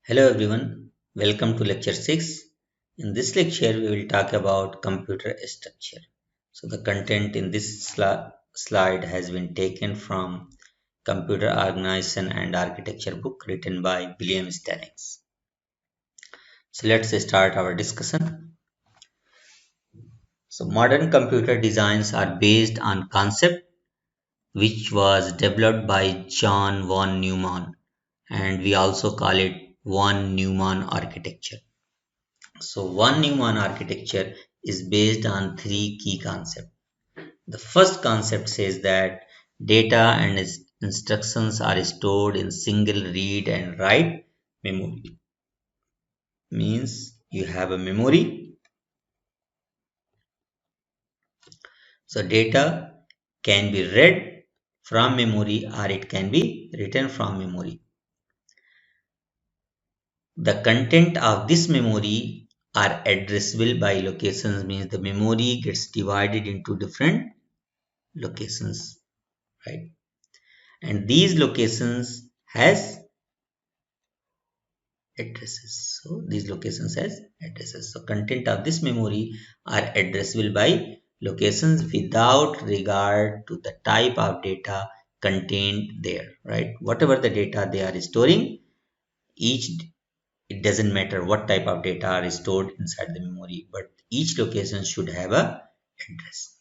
Hello everyone, welcome to lecture 6. In this lecture, we will talk about computer structure. So the content in this slide has been taken from Computer Organization and Architecture book written by William Stanings. So let's start our discussion. So modern computer designs are based on concept which was developed by John von Neumann, and we also call it von Neumann architecture. So one Neumann architecture is based on three key concepts. The first concept says that data and its instructions are stored in single read and write memory. Means you have a memory. So data can be read from memory or it can be written from memory. The content of this memory are addressable by locations, means the memory gets divided into different locations, right? And these locations has addresses. So these locations has addresses. So content of this memory are addressable by locations without regard to the type of data contained there, right? Whatever the data they are storing, each it doesn't matter what type of data are stored inside the memory, but each location should have a address.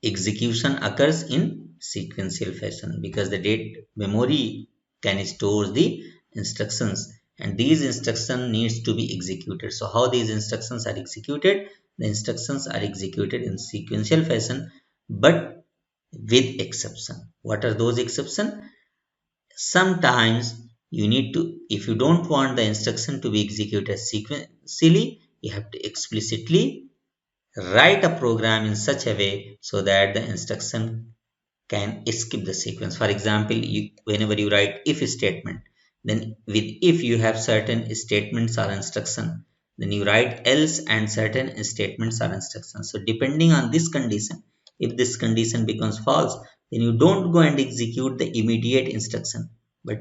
Execution occurs in sequential fashion because the memory can store the instructions and these instructions needs to be executed. So how these instructions are executed? The instructions are executed in sequential fashion but with exception. What are those exceptions? Sometimes you need to, if you don't want the instruction to be executed sequentially, you have to explicitly write a program in such a way so that the instruction can skip the sequence. For example, whenever you write if statement, then with if you have certain statements or instruction, then you write else and certain statements or instructions. So depending on this condition, if this condition becomes false, then you don't go and execute the immediate instruction, but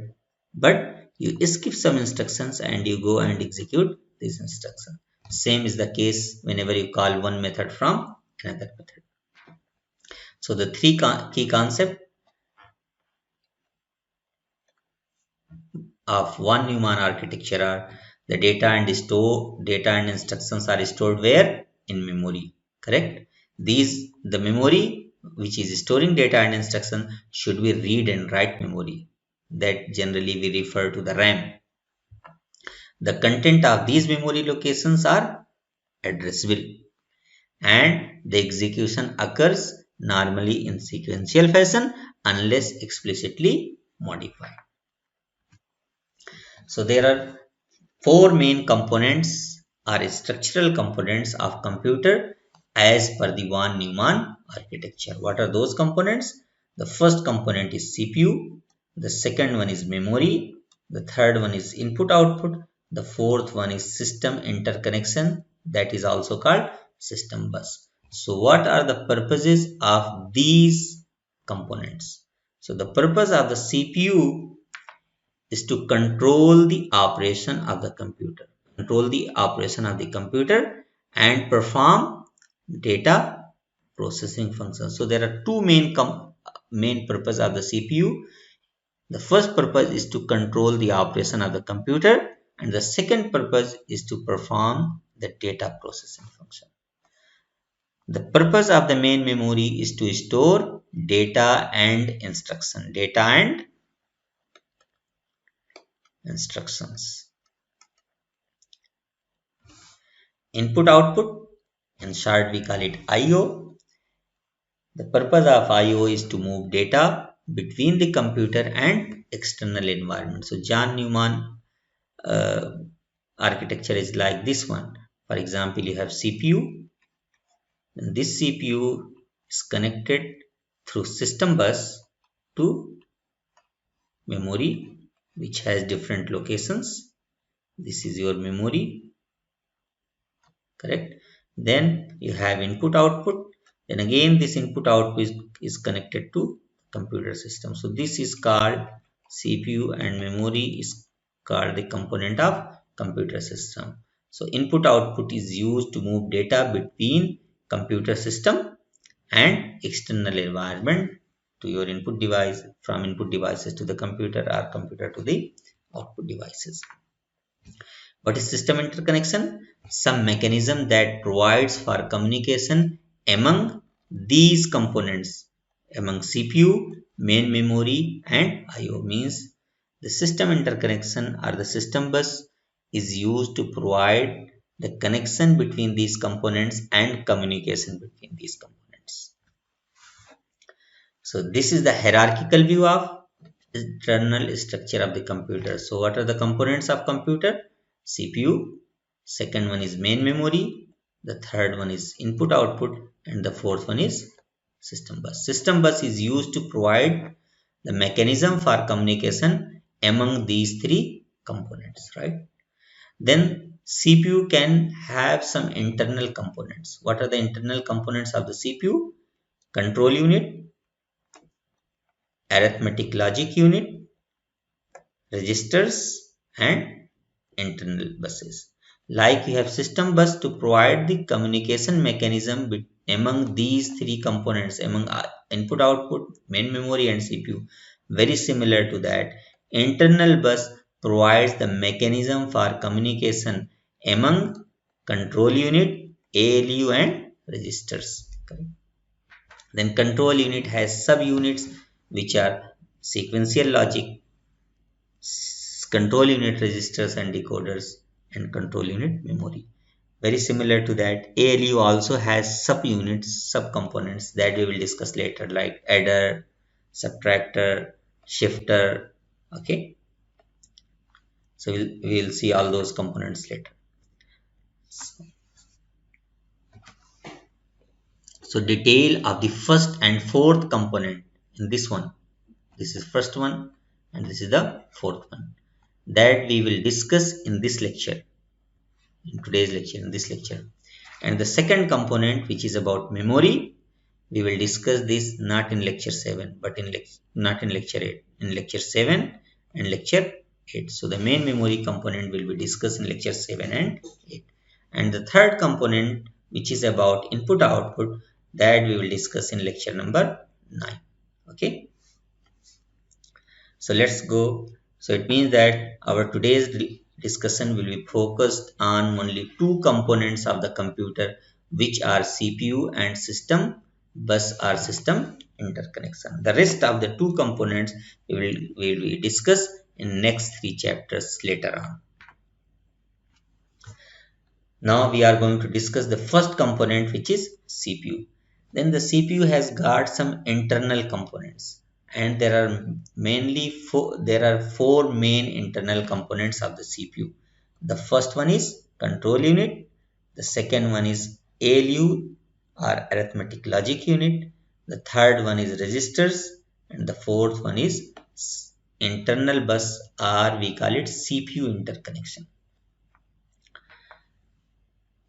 you skip some instructions and you go and execute this instruction. Same is the case whenever you call one method from another method. So the three key concepts of one Neumann architecture are the data and instructions are stored where? In memory. Correct? The memory which is storing data and instruction should be read and write memory. That generally we refer to the RAM. The content of these memory locations are addressable and the execution occurs normally in sequential fashion unless explicitly modified. So there are four main components or structural components of computer as per the von Neumann architecture. What are those components? The first component is CPU, the second one is memory, the third one is input output, the fourth one is system interconnection, that is also called system bus. So what are the purposes of these components? So the purpose of the CPU is to control the operation of the computer and perform data processing functions. So there are two main purpose of the CPU. The first purpose is to control the operation of the computer and the second purpose is to perform the data processing function. The purpose of the main memory is to store data and instructions. Input output, in short we call it IO. The purpose of IO is to move data between the computer and external environment. So John Neumann uh, architecture is like this one. For example, you have CPU and this CPU is connected through system bus to memory which has different locations. This is your memory, correct? Then you have input output. Then again this input output is connected to computer system. So this is called CPU and memory is called the component of computer system. So input output is used to move data between computer system and external environment to your input device, from input devices to the computer or computer to the output devices. What is system interconnection? Some mechanism that provides for communication among these components, among CPU, main memory and IO. Means the system interconnection or the system bus is used to provide the connection between these components and communication between these components. So this is the hierarchical view of internal structure of the computer. So what are the components of computer? CPU, second one is main memory, the third one is input output, and the fourth one is system bus. System bus is used to provide the mechanism for communication among these three components, right? Then CPU can have some internal components. What are the internal components of the CPU? Control unit, arithmetic logic unit, registers and internal buses. Like we have system bus to provide the communication mechanism among these three components, among input output, main memory and CPU. Very similar to that, internal bus provides the mechanism for communication among control unit, ALU and registers. Correct? Then control unit has subunits which are sequential logic, control unit registers and decoders, and control unit memory. Very similar to that, ALU also has subunits, subcomponents that we will discuss later, like adder, subtractor, shifter. Okay, so we'll see all those components later. So detail of the first and fourth component in this one. This is first one and this is the fourth one that we will discuss in this lecture, in today's lecture, in this lecture. And the second component, which is about memory, we will discuss this not in lecture 7 but not in lecture 8, in lecture 7 and lecture 8. So the main memory component will be discussed in lecture 7 and 8. And the third component, which is about input output, that we will discuss in lecture number 9. Okay, so let's go. So it means that our today's discussion will be focused on only two components of the computer, which are CPU and system bus or system interconnection. The rest of the two components we will discuss in next 3 chapters later on. Now we are going to discuss the first component, which is CPU. Then the CPU has got some internal components, and there are four main internal components of the CPU. The first one is control unit, the second one is ALU or arithmetic logic unit, the third one is registers, and the fourth one is internal bus, or we call it CPU interconnection.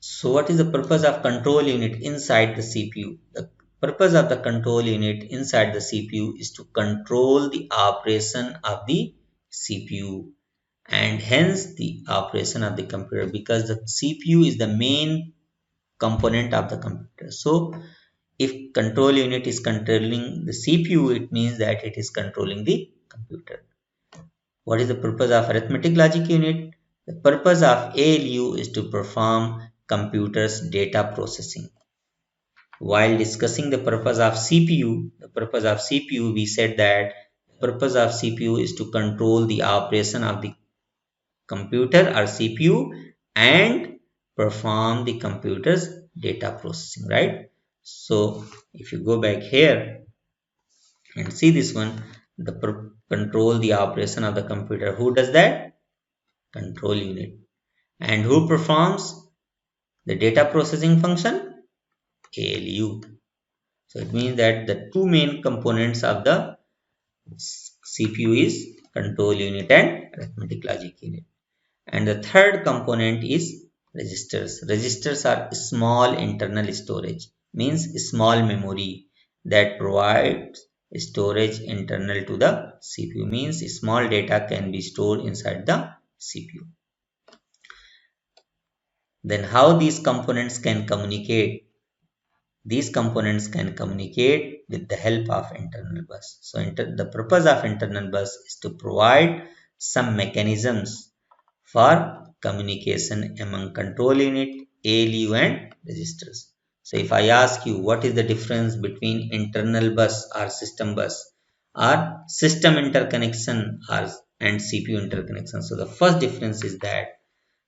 So what is the purpose of control unit inside the CPU? The purpose of the control unit inside the CPU is to control the operation of the CPU and hence the operation of the computer, because the CPU is the main component of the computer. So if control unit is controlling the CPU, it means that it is controlling the computer. What is the purpose of arithmetic logic unit? The purpose of ALU is to perform computer's data processing. While discussing the purpose of CPU, we said that the purpose of CPU is to control the operation of the computer or CPU and perform the computer's data processing, right? So if you go back here and see this one, the control the operation of the computer, who does that? Control unit. And who performs the data processing function? ALU. So it means that the two main components of the CPU is control unit and arithmetic logic unit. And the third component is registers. Registers are small internal storage, means small memory that provides storage internal to the CPU, means small data can be stored inside the CPU. Then how these components can communicate? These components can communicate with the help of internal bus. So the purpose of internal bus is to provide some mechanisms for communication among control unit, ALU and registers. So if I ask you what is the difference between internal bus or system interconnection and CPU interconnection. So the first difference is that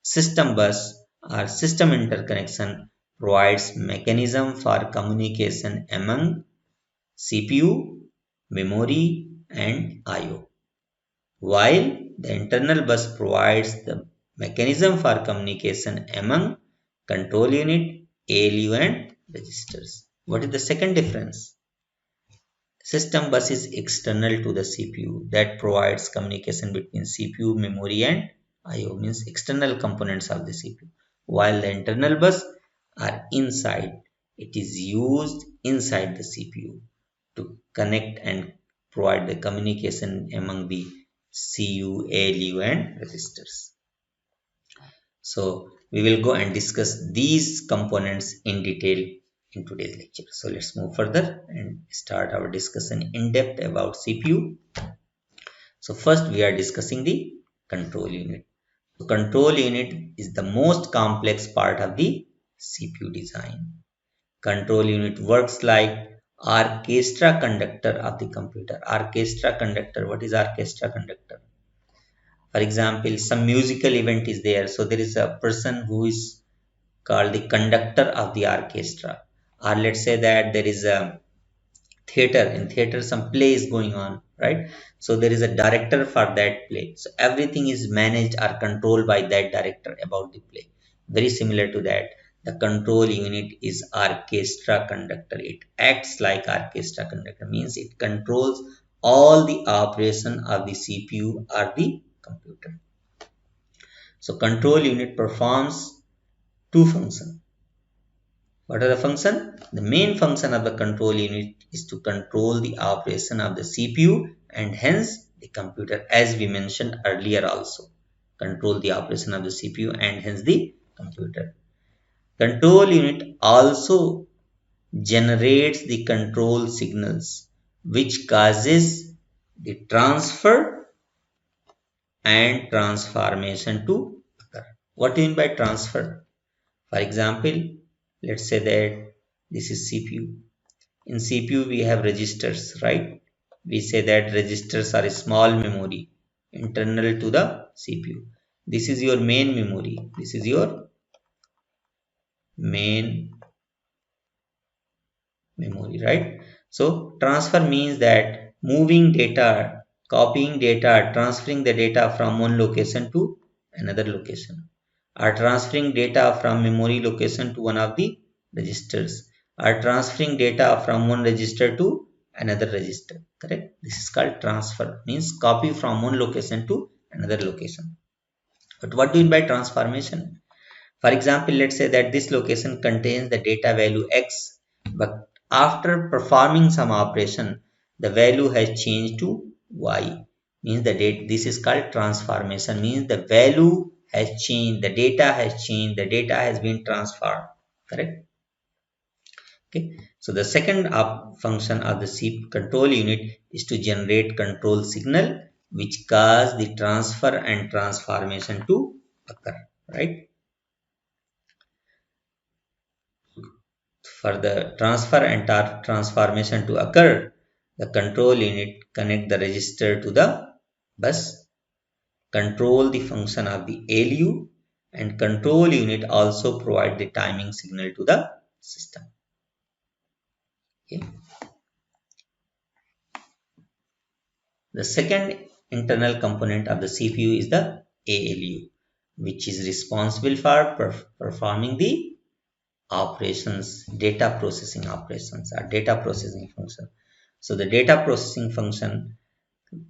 system bus or system interconnection provides mechanism for communication among CPU, memory and IO, while the internal bus provides the mechanism for communication among control unit, ALU and registers. What is the second difference? System bus is external to the CPU, that provides communication between CPU, memory and IO, means external components of the CPU, while the internal bus are inside. It is used inside the CPU to connect and provide the communication among the CU, ALU and registers. So we will go and discuss these components in detail in today's lecture. So let's move further and start our discussion in depth about CPU. So first we are discussing the control unit. So control unit is the most complex part of the CPU design. Control unit works like orchestra conductor of the computer. Orchestra conductor. What is orchestra conductor? For example, some musical event is there. So there is a person who is called the conductor of the orchestra. Or let's say that there is a theater. In theater some play is going on, right? So there is a director for that play. So everything is managed or controlled by that director about the play. Very similar to that, the control unit is orchestra conductor. It acts like orchestra conductor, means it controls all the operation of the CPU or the computer. So control unit performs two functions. What are the function? The main function of the control unit is to control the operation of the CPU and hence the computer, as we mentioned earlier also. Control the operation of the CPU and hence the computer. Control unit also generates the control signals which causes the transfer and transformation to occur. What do you mean by transfer? For example, let's say that this is CPU. In CPU we have registers, right? We say that registers are a small memory internal to the CPU. This is your main memory. This is your main memory, right? So transfer means that moving data, copying data, transferring the data from one location to another location, or transferring data from memory location to one of the registers, or transferring data from one register to another register. Correct? This is called transfer, means copy from one location to another location. But what do you mean by transformation? For example, let's say that this location contains the data value x, but after performing some operation, the value has changed to y. Means the date. This is called transformation. Means the value has changed, the data has changed, the data has been transferred. Correct? Okay. So the second function of the CPU control unit is to generate control signal which cause the transfer and transformation to occur. Right? For the transfer and transformation to occur, the control unit connect the register to the bus, control the function of the ALU, and control unit also provide the timing signal to the system. Okay. The second internal component of the CPU is the ALU, which is responsible for performing the operations, data processing operations or data processing function. So the data processing function,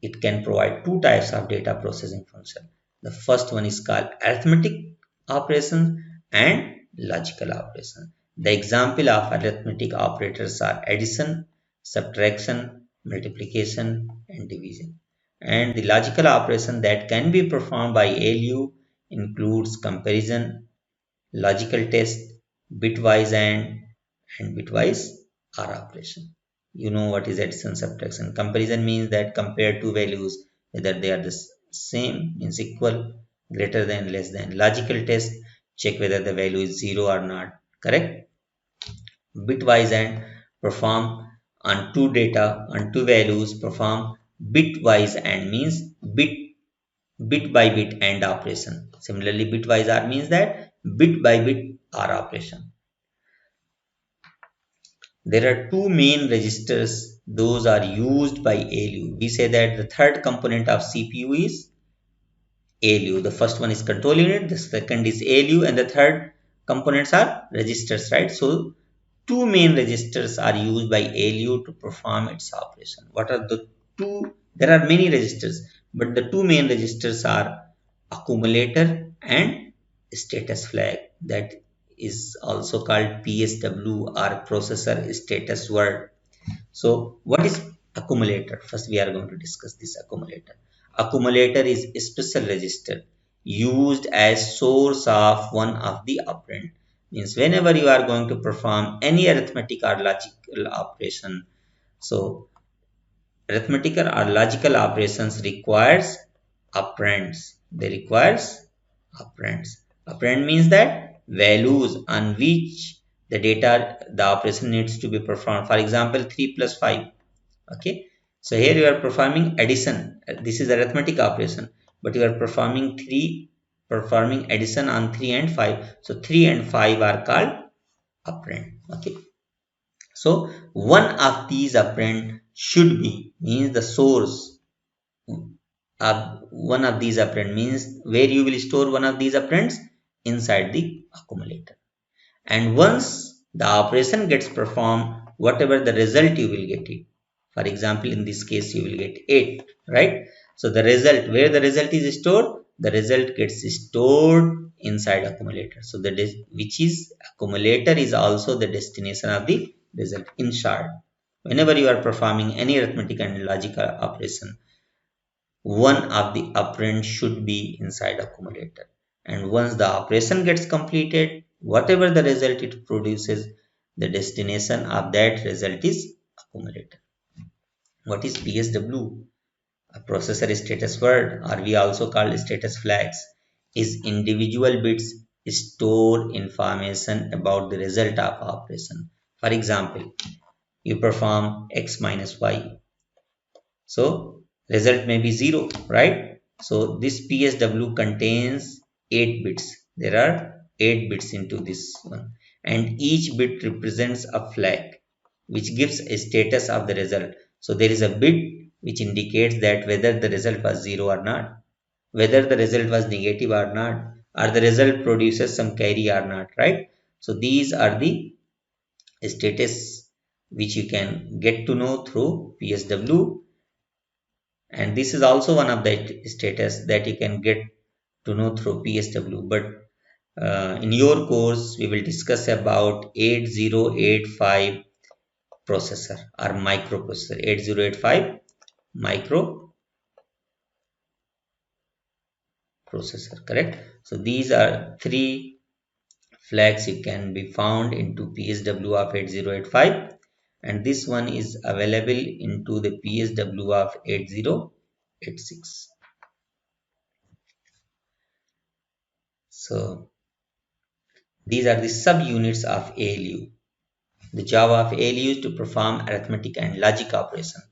it can provide two types of data processing function. The first one is called arithmetic operation and logical operation. The example of arithmetic operators are addition, subtraction, multiplication and division. And the logical operation that can be performed by ALU includes comparison, logical test, bitwise and bitwise OR operation. You know what is addition subtraction. Comparison means that compare two values whether they are the same, means equal, greater than, less than. Logical test, check whether the value is 0 or not. Correct? Bitwise and perform on two data, on two values, perform bitwise and means bit by bit AND operation. Similarly, bitwise OR means that bit by bit OR operation. There are two main registers, those are used by ALU. We say that the third component of CPU is ALU. The first one is control unit, the second is ALU, and the third components are registers, right? So two main registers are used by ALU to perform its operation. What are the two? There are many registers, but the two main registers are accumulator and status flag, that is also called PSW or processor status word. So what is accumulator? First we are going to discuss this accumulator. Accumulator is a special register used as source of one of the operand. Means whenever you are going to perform any arithmetic or logical operation, so arithmetical or logical operations requires operands. They requires operands. Operand means that values on which the data, the operation needs to be performed. For example, 3 plus 5. Okay. So here you are performing addition. This is arithmetic operation, but you are performing addition on 3 and 5. So 3 and 5 are called operand. Okay. So one of these operand should be, means the source of one of these operand, means where you will store one of these operands inside the accumulator. And once the operation gets performed, whatever the result you will get it. For example, in this case you will get 8, right? So the result, where the result is stored, the result gets stored inside accumulator. So which is accumulator is also the destination of the result. In short, whenever you are performing any arithmetic and logical operation, one of the operand should be inside accumulator. And once the operation gets completed, whatever the result it produces, the destination of that result is accumulator. What is PSW? A processor status word, or we also call status flags, is individual bits store information about the result of operation. For example, you perform x minus y. So result may be 0, right? So this PSW contains 8 bits. There are 8 bits into this one, and each bit represents a flag which gives a status of the result. So there is a bit which indicates that whether the result was 0 or not, whether the result was negative or not, or the result produces some carry or not, right? So these are the status which you can get to know through PSW, and this is also one of the status that you can get to know through PSW. But in your course we will discuss about 8085 processor or microprocessor. 8085 micro processor, correct? So these are three flags you can be found into PSW of 8085, and this one is available into the PSW of 8086. So these are the subunits of ALU. The job of ALU is to perform arithmetic and logic operation.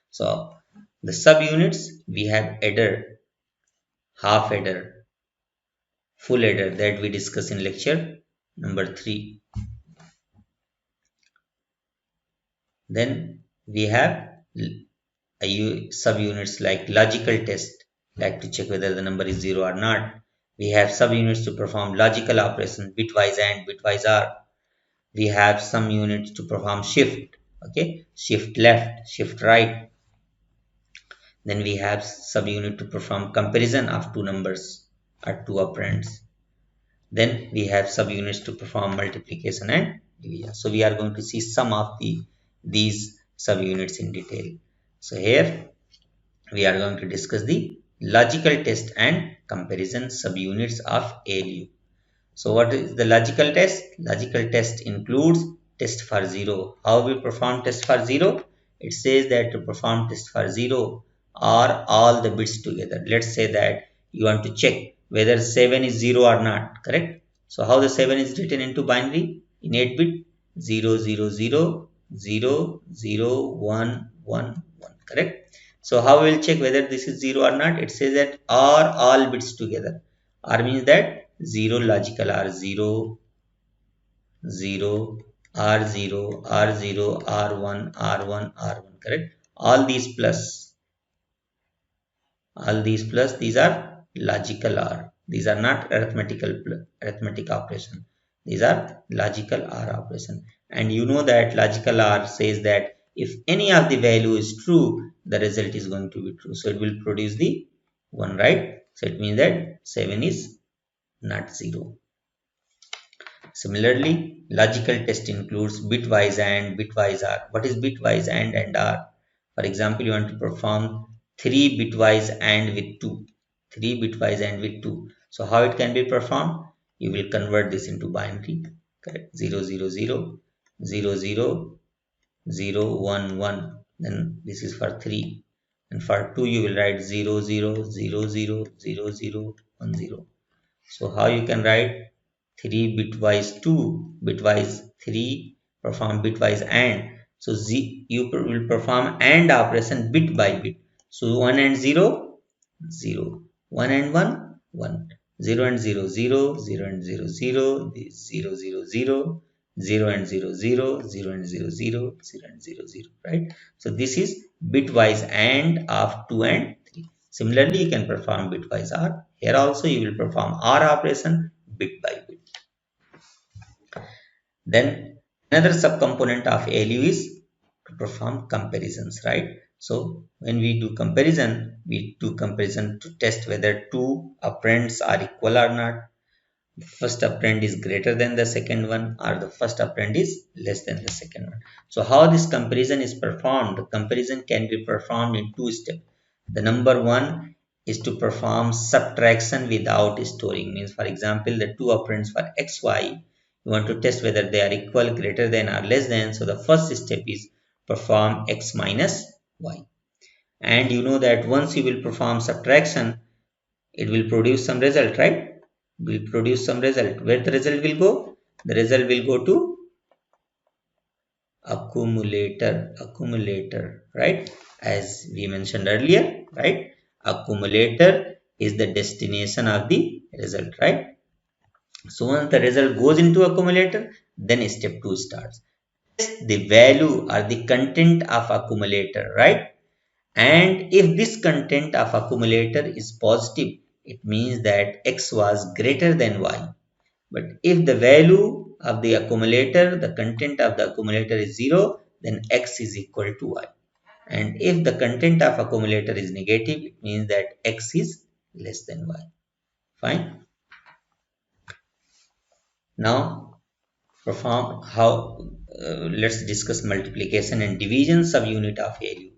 So the subunits, we have adder, half adder, full adder, that we discuss in lecture number 3. Then we have subunits like logical test, like to check whether the number is 0 or not. We have subunits to perform logical operation, bitwise AND, bitwise OR. We have some units to perform shift, okay, shift left, shift right. Then we have subunit to perform comparison of two numbers or two operands. Then we have subunits to perform multiplication and division. So we are going to see some of these subunits in detail. So here we are going to discuss the logical test and comparison subunits of ALU. So what is the logical test? Logical test includes test for 0. How we perform test for 0? It says that to perform test for 0 are all the bits together. Let's say that you want to check whether 7 is 0 or not, correct? So how the 7 is written into binary? In 8 bit 0 0 0 0 0 1 1 1, correct? So how we will check whether this is 0 or not? It says that are all bits together. R means that 0 logical R 0 0 R0 R0 R1 R1 R1, correct? All these plus these are logical R. These are not arithmetic operation. These are logical R operation. And you know that logical R says that if any of the value is true, the result is going to be true. So it will produce the 1, right? So it means that 7 is not 0. Similarly, logical test includes bitwise AND, bitwise OR. What is bitwise AND OR? For example, you want to perform 3 bitwise AND with 2. 3 bitwise AND with 2. So how it can be performed? You will convert this into binary. Correct. 0 0 0 0 0 0 1 1. Then this is for 3. And for 2 you will write 0 0 0 0 0 0 1 0. So how you can write 3 bitwise 2, bitwise 3, perform bitwise AND. So you will perform AND operation bit by bit. So 1 and 0, 0. 1 and 1, 1. 0 and 0, 0. 0 and 0, 0. 0, 0, 0. 0 and 0, 0. 0 and 0, 0. 0 and 0, 0. Right? So this is bitwise AND of 2 and 3. Similarly, you can perform bitwise OR. Here also you will perform OR operation bit by bit. Then another subcomponent of ALU is to perform comparisons, right? So when we do comparison to test whether two operands are equal or not. The first operand is greater than the second one, or the first operand is less than the second one. So how this comparison is performed? Comparison can be performed in 2 steps. The number one is to perform subtraction without storing. Means, for example, the two operands for x, y, you want to test whether they are equal, greater than, or less than. So the first step is perform x minus y. And you know that once you will perform subtraction, it will produce some result, right? Will produce some result. Where the result will go? The result will go to accumulator, right? As we mentioned earlier, right? Accumulator is the destination of the result, right? So once the result goes into accumulator, then step 2 starts. The value or the content of accumulator, right? And if this content of accumulator is positive, it means that x was greater than y. But if the value of the accumulator, the content of the accumulator is 0, then x is equal to y. And if the content of accumulator is negative, it means that x is less than y. Fine. Now perform let's discuss multiplication and division subunit of ALU.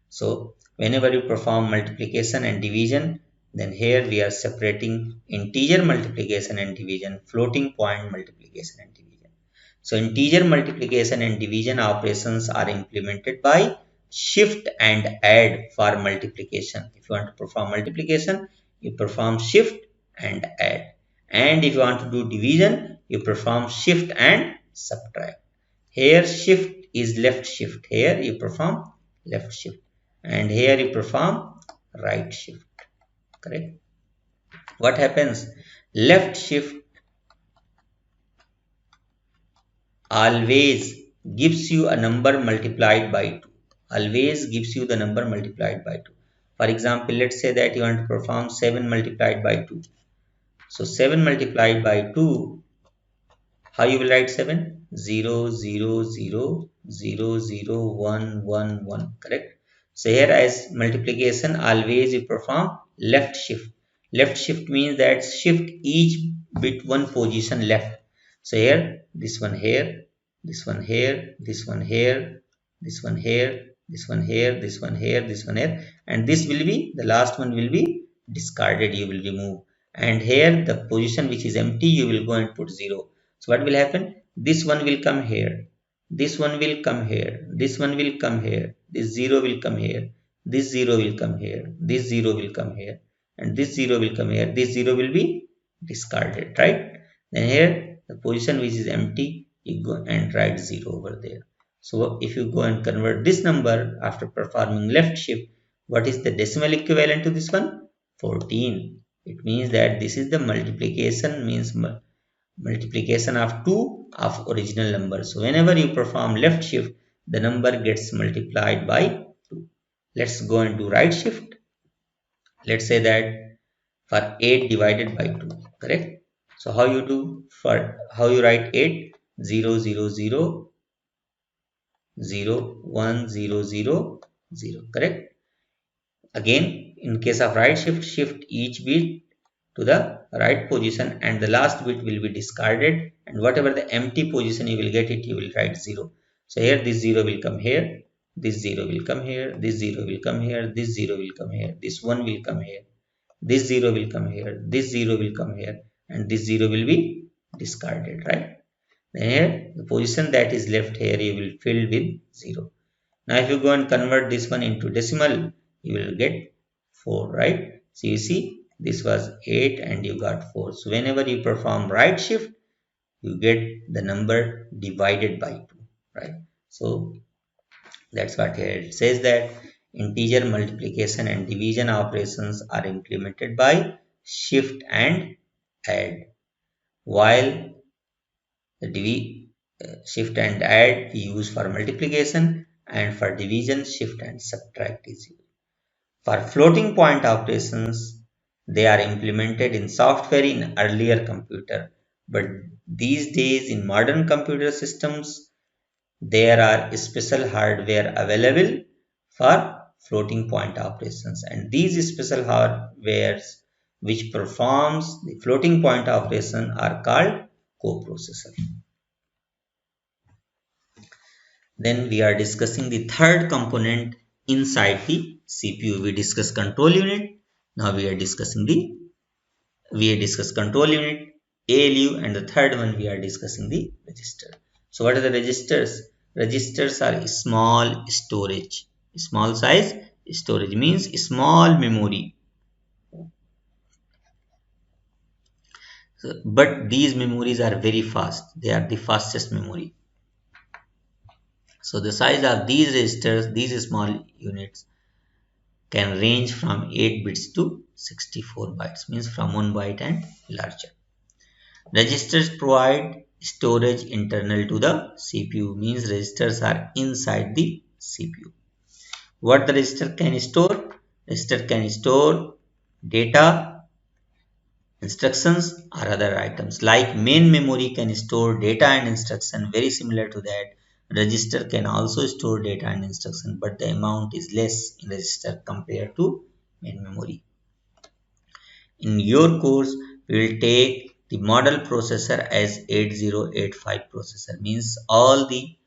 So whenever you perform multiplication and division, then here we are separating integer multiplication and division, floating point multiplication and division. So integer multiplication and division operations are implemented by shift and add for multiplication. If you want to perform multiplication, you perform shift and add. And if you want to do division, you perform shift and subtract. Here shift is left shift. Here you perform left shift. And here you perform right shift. Correct? What happens? Left shift always gives you a number multiplied by 2. Always gives you the number multiplied by 2. For example, let's say that you want to perform 7 multiplied by 2. So 7 multiplied by 2, how you will write 7? 0, 0, 0, 0, 0, 1, 1, 1. Correct? So here as multiplication, always you perform left shift. Left shift means that shift each bit one position left. So here, this one here, this one here, this one here, this one here, this one here, this one here, this one here, and this will be, the last one will be discarded, you will remove. And here the position which is empty, you will go and put 0. So what will happen? This one will come here, this one will come here, this one will come here, this 0 will come here, this 0 will come here, this 0 will come here, and this 0 will come here, this 0 will be discarded, right? Then here the position which is empty, you go and write 0 over there. So if you go and convert this number after performing left shift, what is the decimal equivalent to this one? 14. It means that this is the multiplication, means multiplication of 2 of original number. So whenever you perform left shift, the number gets multiplied by 2. Let's go and do right shift. Let's say that for 8 divided by 2, correct? So how you do, for how you write 8? 0 0 0 0 1 0 0 0, correct? Again, in case of right shift, shift each bit to the right position and the last bit will be discarded, and whatever the empty position you will get it, you will write 0. So here this 0 will come here, this 0 will come here, this 0 will come here, this 0 will come here, this 1 will come here, this 0 will come here, this 0 will come here, and this 0 will be discarded, right? Then here the position that is left here you will fill with 0. Now if you go and convert this one into decimal, you will get 4, right? So you see this was 8 and you got 4. So whenever you perform right shift, you get the number divided by 2, right? So that's what here it says, that integer multiplication and division operations are implemented by shift and add, while the shift and add we use for multiplication, and for division shift and subtract is used. For floating point operations, they are implemented in software in earlier computer, but these days in modern computer systems there are special hardware available for floating point operations, and these special hardwares which performs the floating point operation are called coprocessor. Then we are discussing the third component inside the CPU. We discuss control unit. Now we are discussing control unit, ALU, and the third one we are discussing the register. So what are the registers? Registers are small storage. Small size storage means small memory. So, but these memories are very fast. They are the fastest memory. So the size of these registers, these small units, can range from 8 bits to 64 bytes, means from 1 byte and larger. Registers provide storage internal to the CPU, means registers are inside the CPU. What the register can store? Register can store data, instructions, or other items. Like main memory can store data and instruction, very similar to that. Register can also store data and instruction, but the amount is less in register compared to main memory. In your course, we will take the model processor as 8085 processor, means all the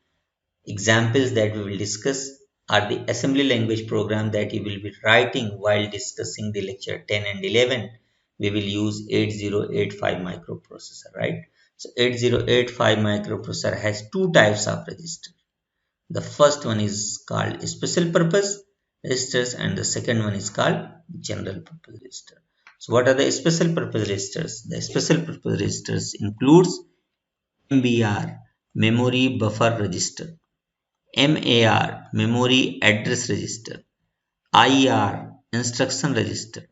examples that we will discuss are the assembly language program that you will be writing while discussing the lecture 10 and 11. We will use 8085 microprocessor, right? So 8085 microprocessor has two types of register. The first one is called special purpose registers and the second one is called general purpose register. So what are the special purpose registers? The special purpose registers includes MBR, memory buffer register, MAR, memory address register, IR, instruction register,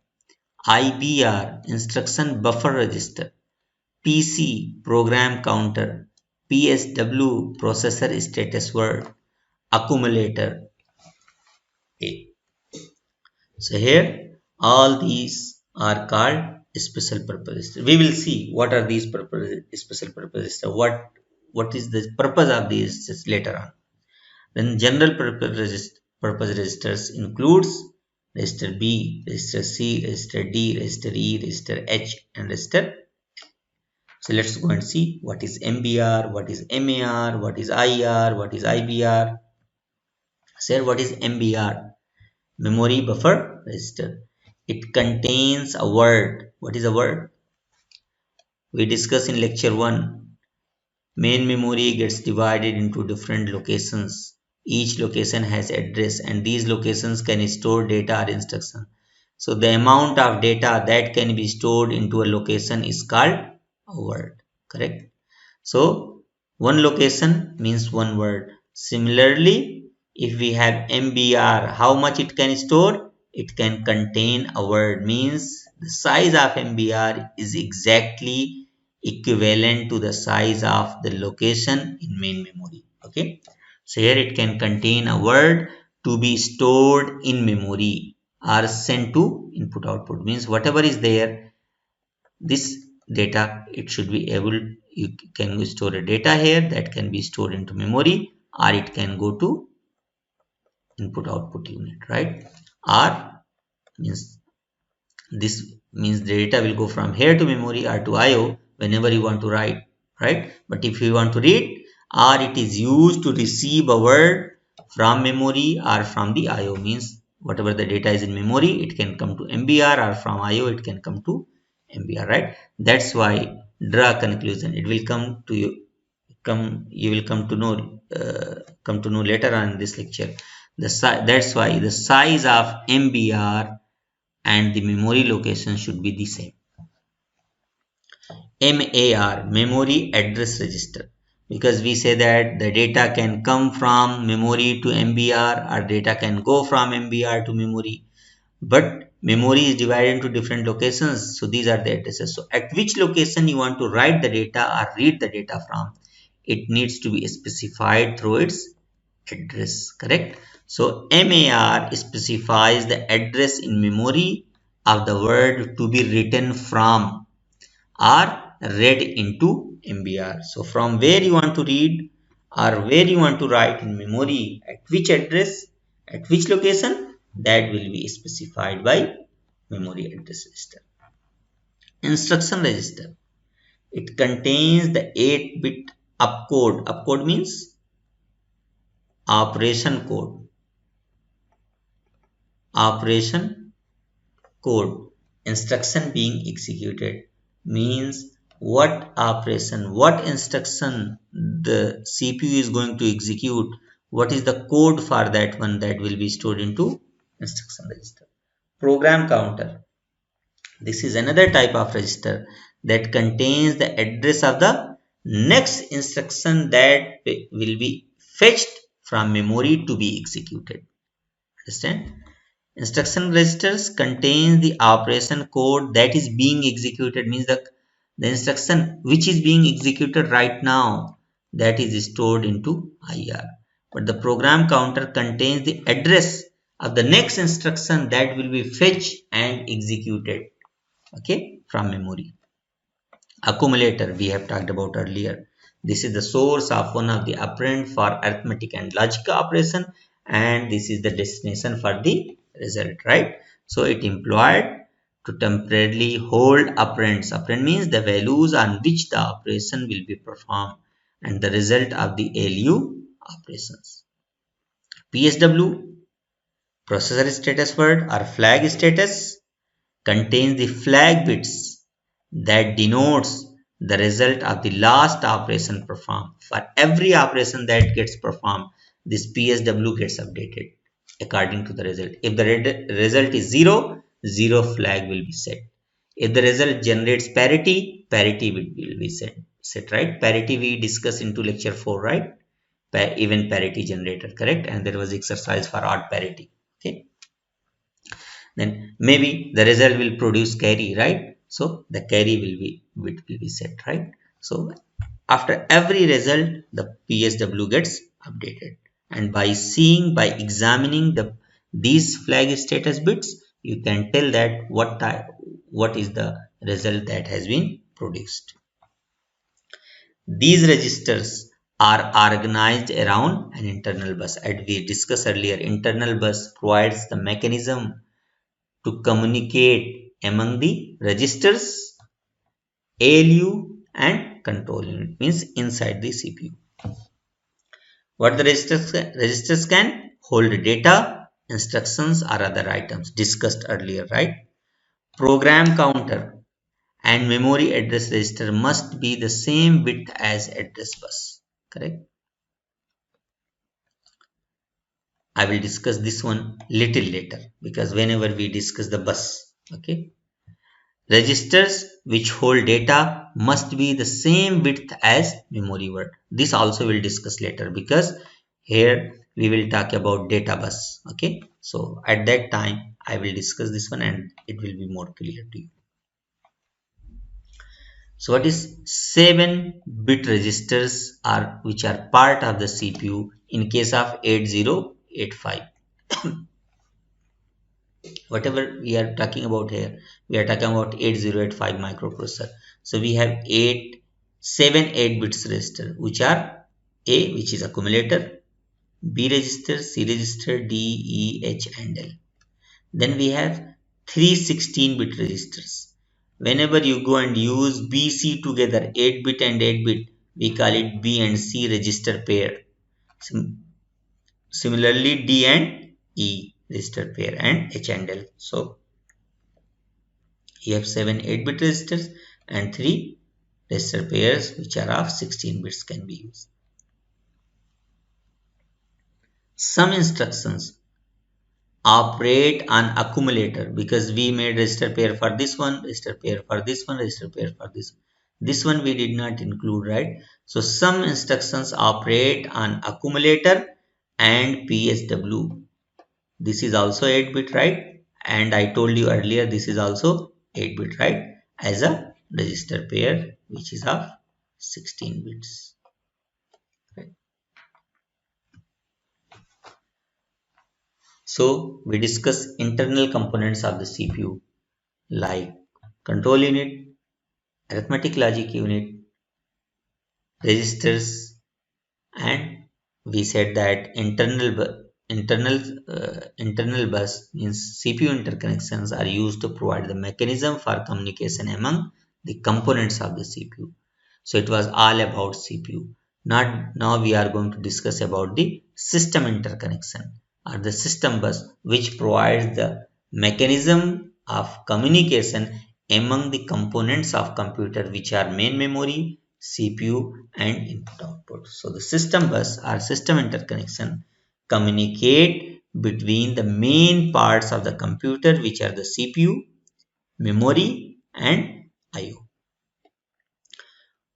IBR, instruction buffer register, PC, program counter, PSW, processor status word, accumulator. Okay. So here all these are called special purpose. We will see what are these special purpose. What is the purpose of these later on. Then general purpose registers includes register B, register C, register D, register E, register H, and register. So let's go and see what is MBR, what is MAR, what is IR, what is IBR. Sir, what is MBR? Memory buffer register. It contains a word. What is a word? We discussed in lecture 1. Main memory gets divided into different locations. Each location has address and these locations can store data or instruction. So the amount of data that can be stored into a location is called a word. Correct? So one location means one word. Similarly, if we have MBR, how much it can store? It can contain a word, means the size of MBR is exactly equivalent to the size of the location in main memory. Okay, so here it can contain a word to be stored in memory or sent to input output, means whatever is there, this data, it should be able, you can store a data here that can be stored into memory, or it can go to input output unit, right? Or means, this means the data will go from here to memory or to IO whenever you want to write, right? But if you want to read, or it is used to receive a word from memory or from the IO, means whatever the data is in memory, it can come to MBR, or from IO it can come to MBR, right? That's why draw conclusion. It will come to you, you will come to know later on in this lecture. That's why the size of MBR and the memory location should be the same. MAR, memory address register, because we say that the data can come from memory to MBR or data can go from MBR to memory, but memory is divided into different locations, so these are the addresses. So at which location you want to write the data or read the data from, it needs to be specified through its address, correct? So MAR specifies the address in memory of the word to be written from or read into MBR. So from where you want to read or where you want to write in memory, at which address, at which location, that will be specified by memory address register. Instruction register. It contains the 8-bit opcode. Opcode means operation code. Operation code. Instruction being executed means what operation, what instruction the CPU is going to execute, what is the code for that one, that will be stored into instruction register. Program counter. This is another type of register that contains the address of the next instruction that will be fetched from memory to be executed. Understand? Instruction registers contains the operation code that is being executed, means the instruction which is being executed right now, that is stored into IR. But the program counter contains the address of the next instruction that will be fetched and executed, okay, from memory. Accumulator we have talked about earlier. This is the source of one of the operand for arithmetic and logic operation, and this is the destination for the result, right? So it employed to temporarily hold operands. Operand means the values on which the operation will be performed and the result of the ALU operations. PSW, processor status word or flag status, contains the flag bits that denotes the result of the last operation performed. For every operation that gets performed, this PSW gets updated according to the result. If the result is 0, 0 flag will be set. If the result generates parity, parity will be set, right? Parity we discussed into lecture 4, right? Even parity generator, correct? And there was exercise for odd parity, okay? Then maybe the result will produce carry, right? So the carry will be set, right? So after every result, the PSW gets updated, and by examining these flag status bits, you can tell that what is the result that has been produced. These registers are organized around an internal bus. As we discussed earlier, internal bus provides the mechanism to communicate among the registers, ALU and control unit, means inside the CPU. What the registers can hold data, instructions or other items discussed earlier, right? Program counter and memory address register must be the same width as address bus, correct? I will discuss this one little later because whenever we discuss the bus, okay? Registers which hold data must be the same width as memory word. This also we'll discuss later because here we will talk about data bus, okay? So at that time I will discuss this one and it will be more clear to you. So what is 7-bit registers are which are part of the CPU in case of 8085. Whatever we are talking about here, we are talking about 8085 microprocessor. So we have 8 bits register which are A, which is accumulator, B register, C register, D, E, H and L. Then we have 3 16-bit registers. Whenever you go and use B, C together, 8 bit and 8 bit, we call it B and C register pair. Similarly, D and E register pair and H and L. So you have 7 8-bit registers and 3 register pairs which are of 16 bits can be used. Some instructions operate on accumulator because we made register pair for this one, register pair for this one, register pair for this one. This one we did not include, right? So some instructions operate on accumulator and PSW. This is also 8-bit, right? And I told you earlier this is also 8-bit, right? As a register pair which is of 16 bits. Right? So we discuss internal components of the CPU like control unit, arithmetic logic unit, registers, and we said that internal bus means CPU interconnections are used to provide the mechanism for communication among the components of the CPU. So it was all about CPU. Now we are going to discuss about the system interconnection or the system bus which provides the mechanism of communication among the components of computer which are main memory, CPU and input output. So the system bus or system interconnection communicate between the main parts of the computer which are the CPU, memory and IO.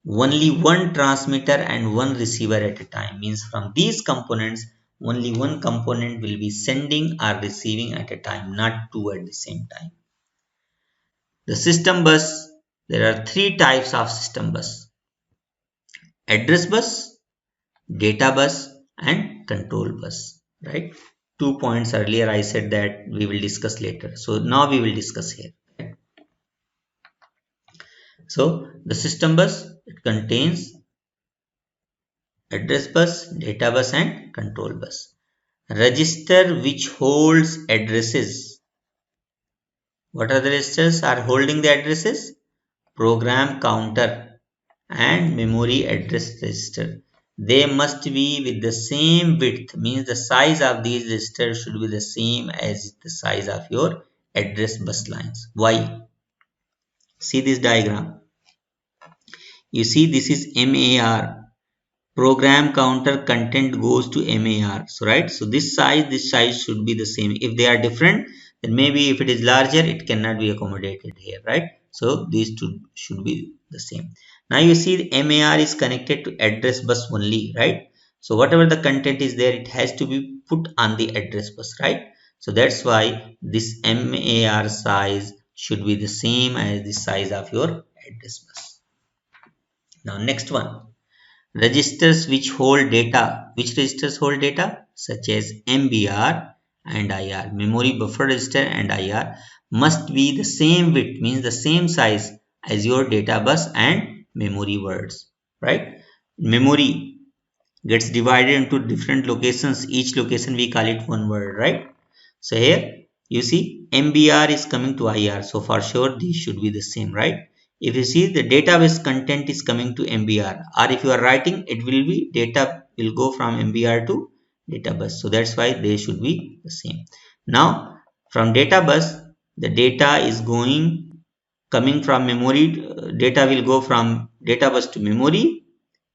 Only one transmitter and one receiver at a time means from these components only one component will be sending or receiving at a time, not two at the same time. The system bus, there are three types of system bus: address bus, data bus and control bus, right? 2 points earlier I said that we will discuss later, so now we will discuss here. So the system bus, it contains address bus, data bus and control bus. Register which holds addresses. What are the registers are holding the addresses? Program counter and memory address register. They must be with the same width, means the size of these registers should be the same as the size of your address bus lines. Why? See this diagram. You see this is MAR. Program counter content goes to MAR. So right, so this size should be the same. If they are different, then maybe if it is larger, it cannot be accommodated here, right? So these two should be the same. Now you see the MAR is connected to address bus only, right? So whatever the content is there, it has to be put on the address bus, right? So that's why this MAR size should be the same as the size of your address bus. Now next one. Registers which hold data. Which registers hold data? Such as MBR and IR. Memory buffer register and IR must be the same width, means the same size as your data bus and memory words, right? Memory gets divided into different locations. Each location we call it one word, right? So here you see MBR is coming to IR. So for sure these should be the same, right? If you see the database content is coming to MBR, or if you are writing, it will be data will go from MBR to data bus. So that's why they should be the same. Now from data bus, the data is coming from memory. Data will go from data bus to memory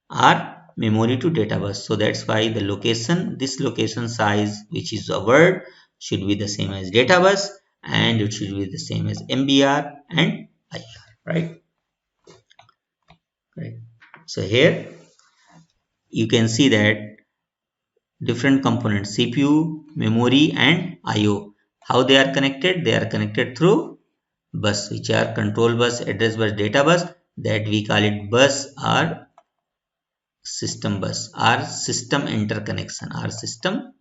or memory to data bus. So that's why the location, this location size, which is a word, should be the same as data bus, and it should be the same as MBR and IR, right? Right. So here you can see that different components, CPU, memory and IO. How they are connected? They are connected through bus, which are control bus, address bus, data bus, that we call it bus or system bus, or system interconnection, or system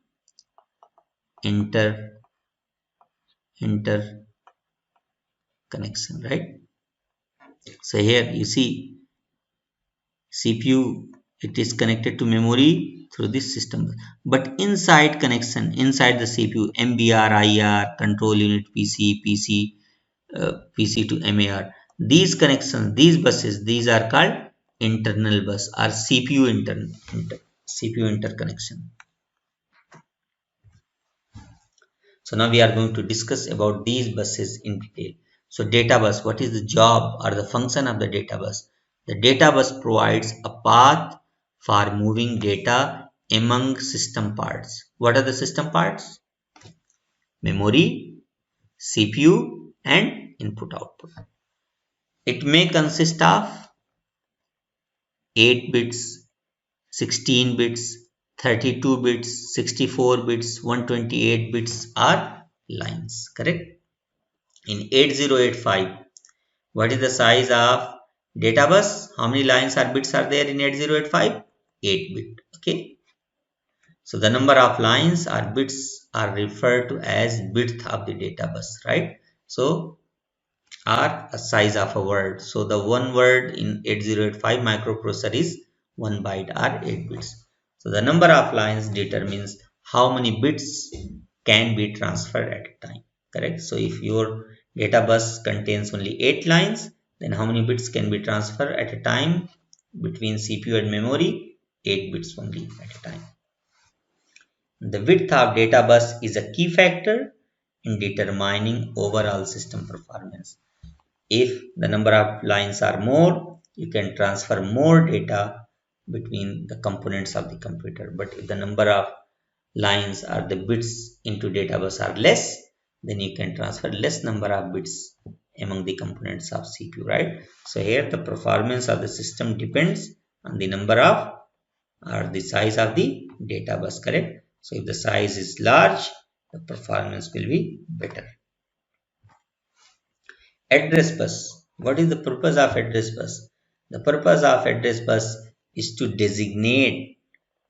interconnection, right? So here you see CPU, it is connected to memory through this system bus. But inside connection, inside the CPU, MBR, IR, control unit, PC to MAR, these connections, these buses, these are called internal bus or CPU interconnection. So now we are going to discuss about these buses in detail. So data bus, what is the job or the function of the data bus? The data bus provides a path for moving data among system parts. What are the system parts? Memory, CPU and input output. It may consist of 8 bits, 16 bits, 32 bits, 64 bits, 128 bits or lines, correct? In 8085, what is the size of data bus? How many lines or bits are there in 8085? 8 bit, okay? So the number of lines or bits are referred to as width of the data bus, right? So or a size of a word. So the one word in 8085 microprocessor is 1 byte or 8 bits. So the number of lines determines how many bits can be transferred at a time, correct? So if your data bus contains only 8 lines, then how many bits can be transferred at a time between CPU and memory? 8 bits only at a time. The width of data bus is a key factor in determining overall system performance. If the number of lines are more, you can transfer more data between the components of the computer. But if the number of lines or the bits into data bus are less, then you can transfer less number of bits among the components of CPU, right? So here the performance of the system depends on the number of or the size of the data bus, correct? So if the size is large, the performance will be better. Address bus. What is the purpose of address bus? The purpose of address bus is to designate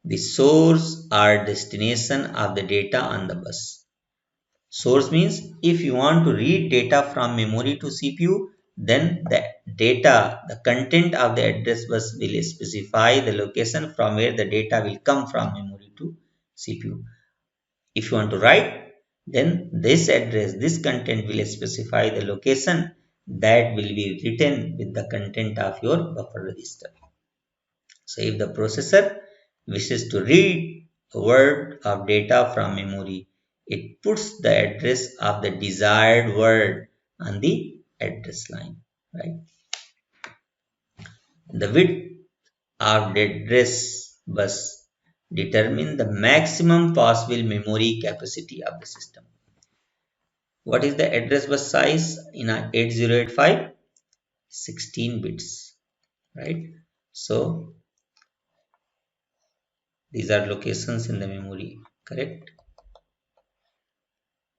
the source or destination of the data on the bus. Source means if you want to read data from memory to CPU, then the data, the content of the address bus will specify the location from where the data will come from memory to CPU. If you want to write, then this address, this content will specify the location that will be written with the content of your buffer register. So if the processor wishes to read a word of data from memory, it puts the address of the desired word on the address line, right? The width of the address bus determine the maximum possible memory capacity of the system. What is the address bus size in a 8085? 16 bits, right? So these are locations in the memory, correct?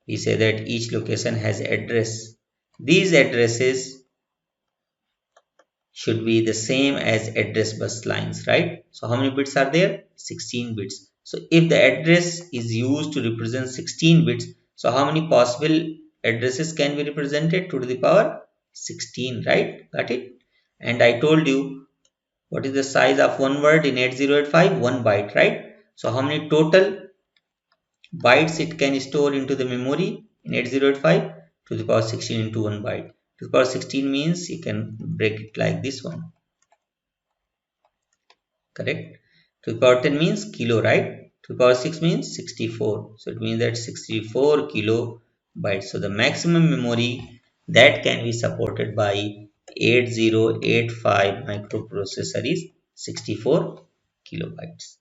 We say that each location has address. These addresses should be the same as address bus lines, right? So how many bits are there? 16 bits. So if the address is used to represent 16 bits, so how many possible addresses can be represented? 2 to the power 16, right? Got it? And I told you what is the size of one word in 8085? 1 byte, right? So how many total bytes it can store into the memory in 8085? To the power 16 into 1 byte. To the power 16 means you can break it like this one. Correct? To the power 10 means kilo, right? to the power 6 means 64. So it means that 64 kilobytes. So the maximum memory that can be supported by 8085 microprocessor is 64 kilobytes.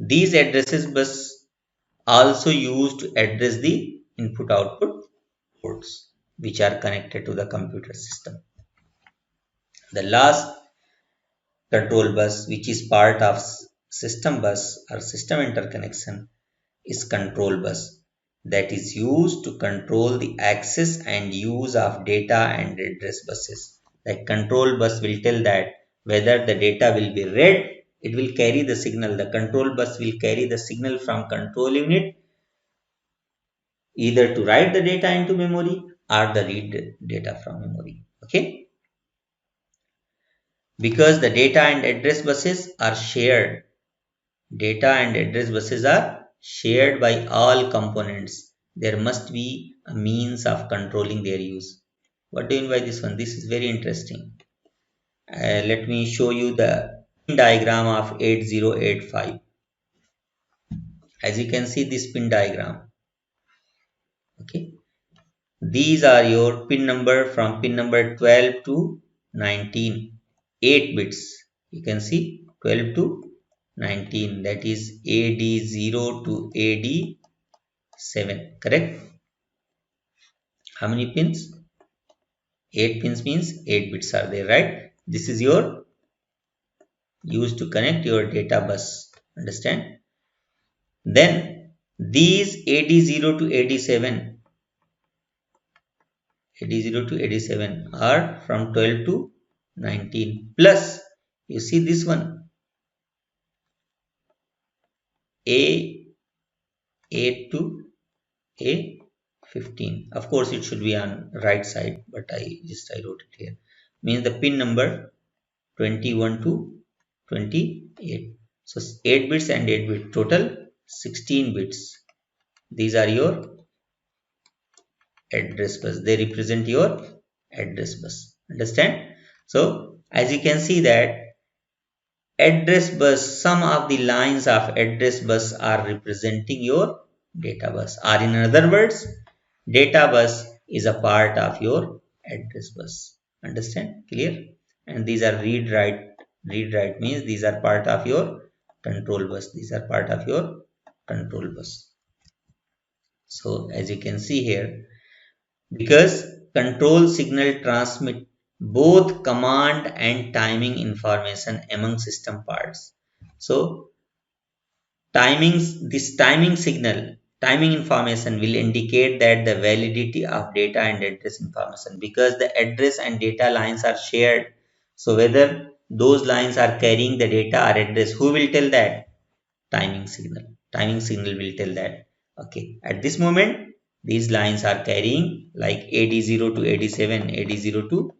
These addresses bus also used to address the input output ports which are connected to the computer system. The last control bus, which is part of system bus or system interconnection, is control bus, that is used to control the access and use of data and address buses. Like control bus will tell that whether the data will be read, it will carry the signal. The control bus will carry the signal from control unit either to write the data into memory or the read data from memory. Okay, because the data and address buses are shared. Data and address buses are shared by all components. There must be a means of controlling their use. What do you mean by this one? This is very interesting. Let me show you the pin diagram of 8085. As you can see this pin diagram. Okay. These are your pin number from pin number 12 to 19. 8 bits. You can see 12 to 19, that is AD0 to AD7, correct? How many pins? 8 pins means 8 bits are there, right? This is your used to connect your data bus, understand? Then these AD0 to AD7 are from 12 to 19, plus you see this one A8 to A15. Of course it should be on right side, but I wrote it here. Means the pin number 21 to 28. So 8 bits and 8 bits, total 16 bits. These are your address bus. They represent your address bus. Understand? So as you can see that address bus, some of the lines of address bus are representing your data bus, or in other words, data bus is a part of your address bus. Understand? Clear? And these are read write. Read write means these are part of your control bus. These are part of your control bus. So as you can see here, because control signal transmit both command and timing information among system parts. So this timing signal, timing information will indicate that the validity of data and address information, because the address and data lines are shared. So whether those lines are carrying the data or address, who will tell that? Timing signal. Timing signal will tell that. Okay, at this moment these lines are carrying like AD0 to AD7, AD0 to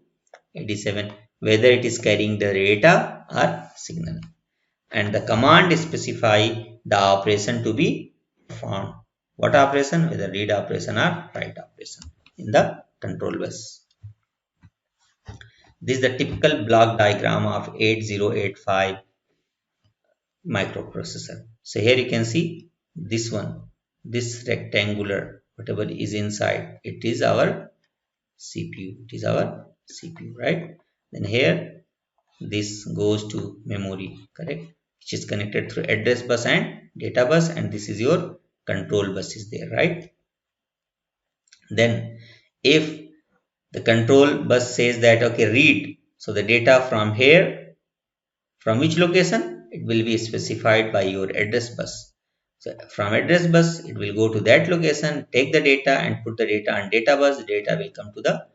AD7, whether it is carrying the data or signal. And the command specify the operation to be performed. What operation? Whether read operation or write operation in the control bus. This is the typical block diagram of 8085 microprocessor. So here you can see this one, this rectangular, whatever is inside, it is our CPU. It is our CPU, right? Then here this goes to memory, correct? Which is connected through address bus and data bus, and this is your control bus is there, right? Then if the control bus says that okay, read, so the data from here, from which location? It will be specified by your address bus. So from address bus, it will go to that location, take the data and put the data on data bus. The data will come to the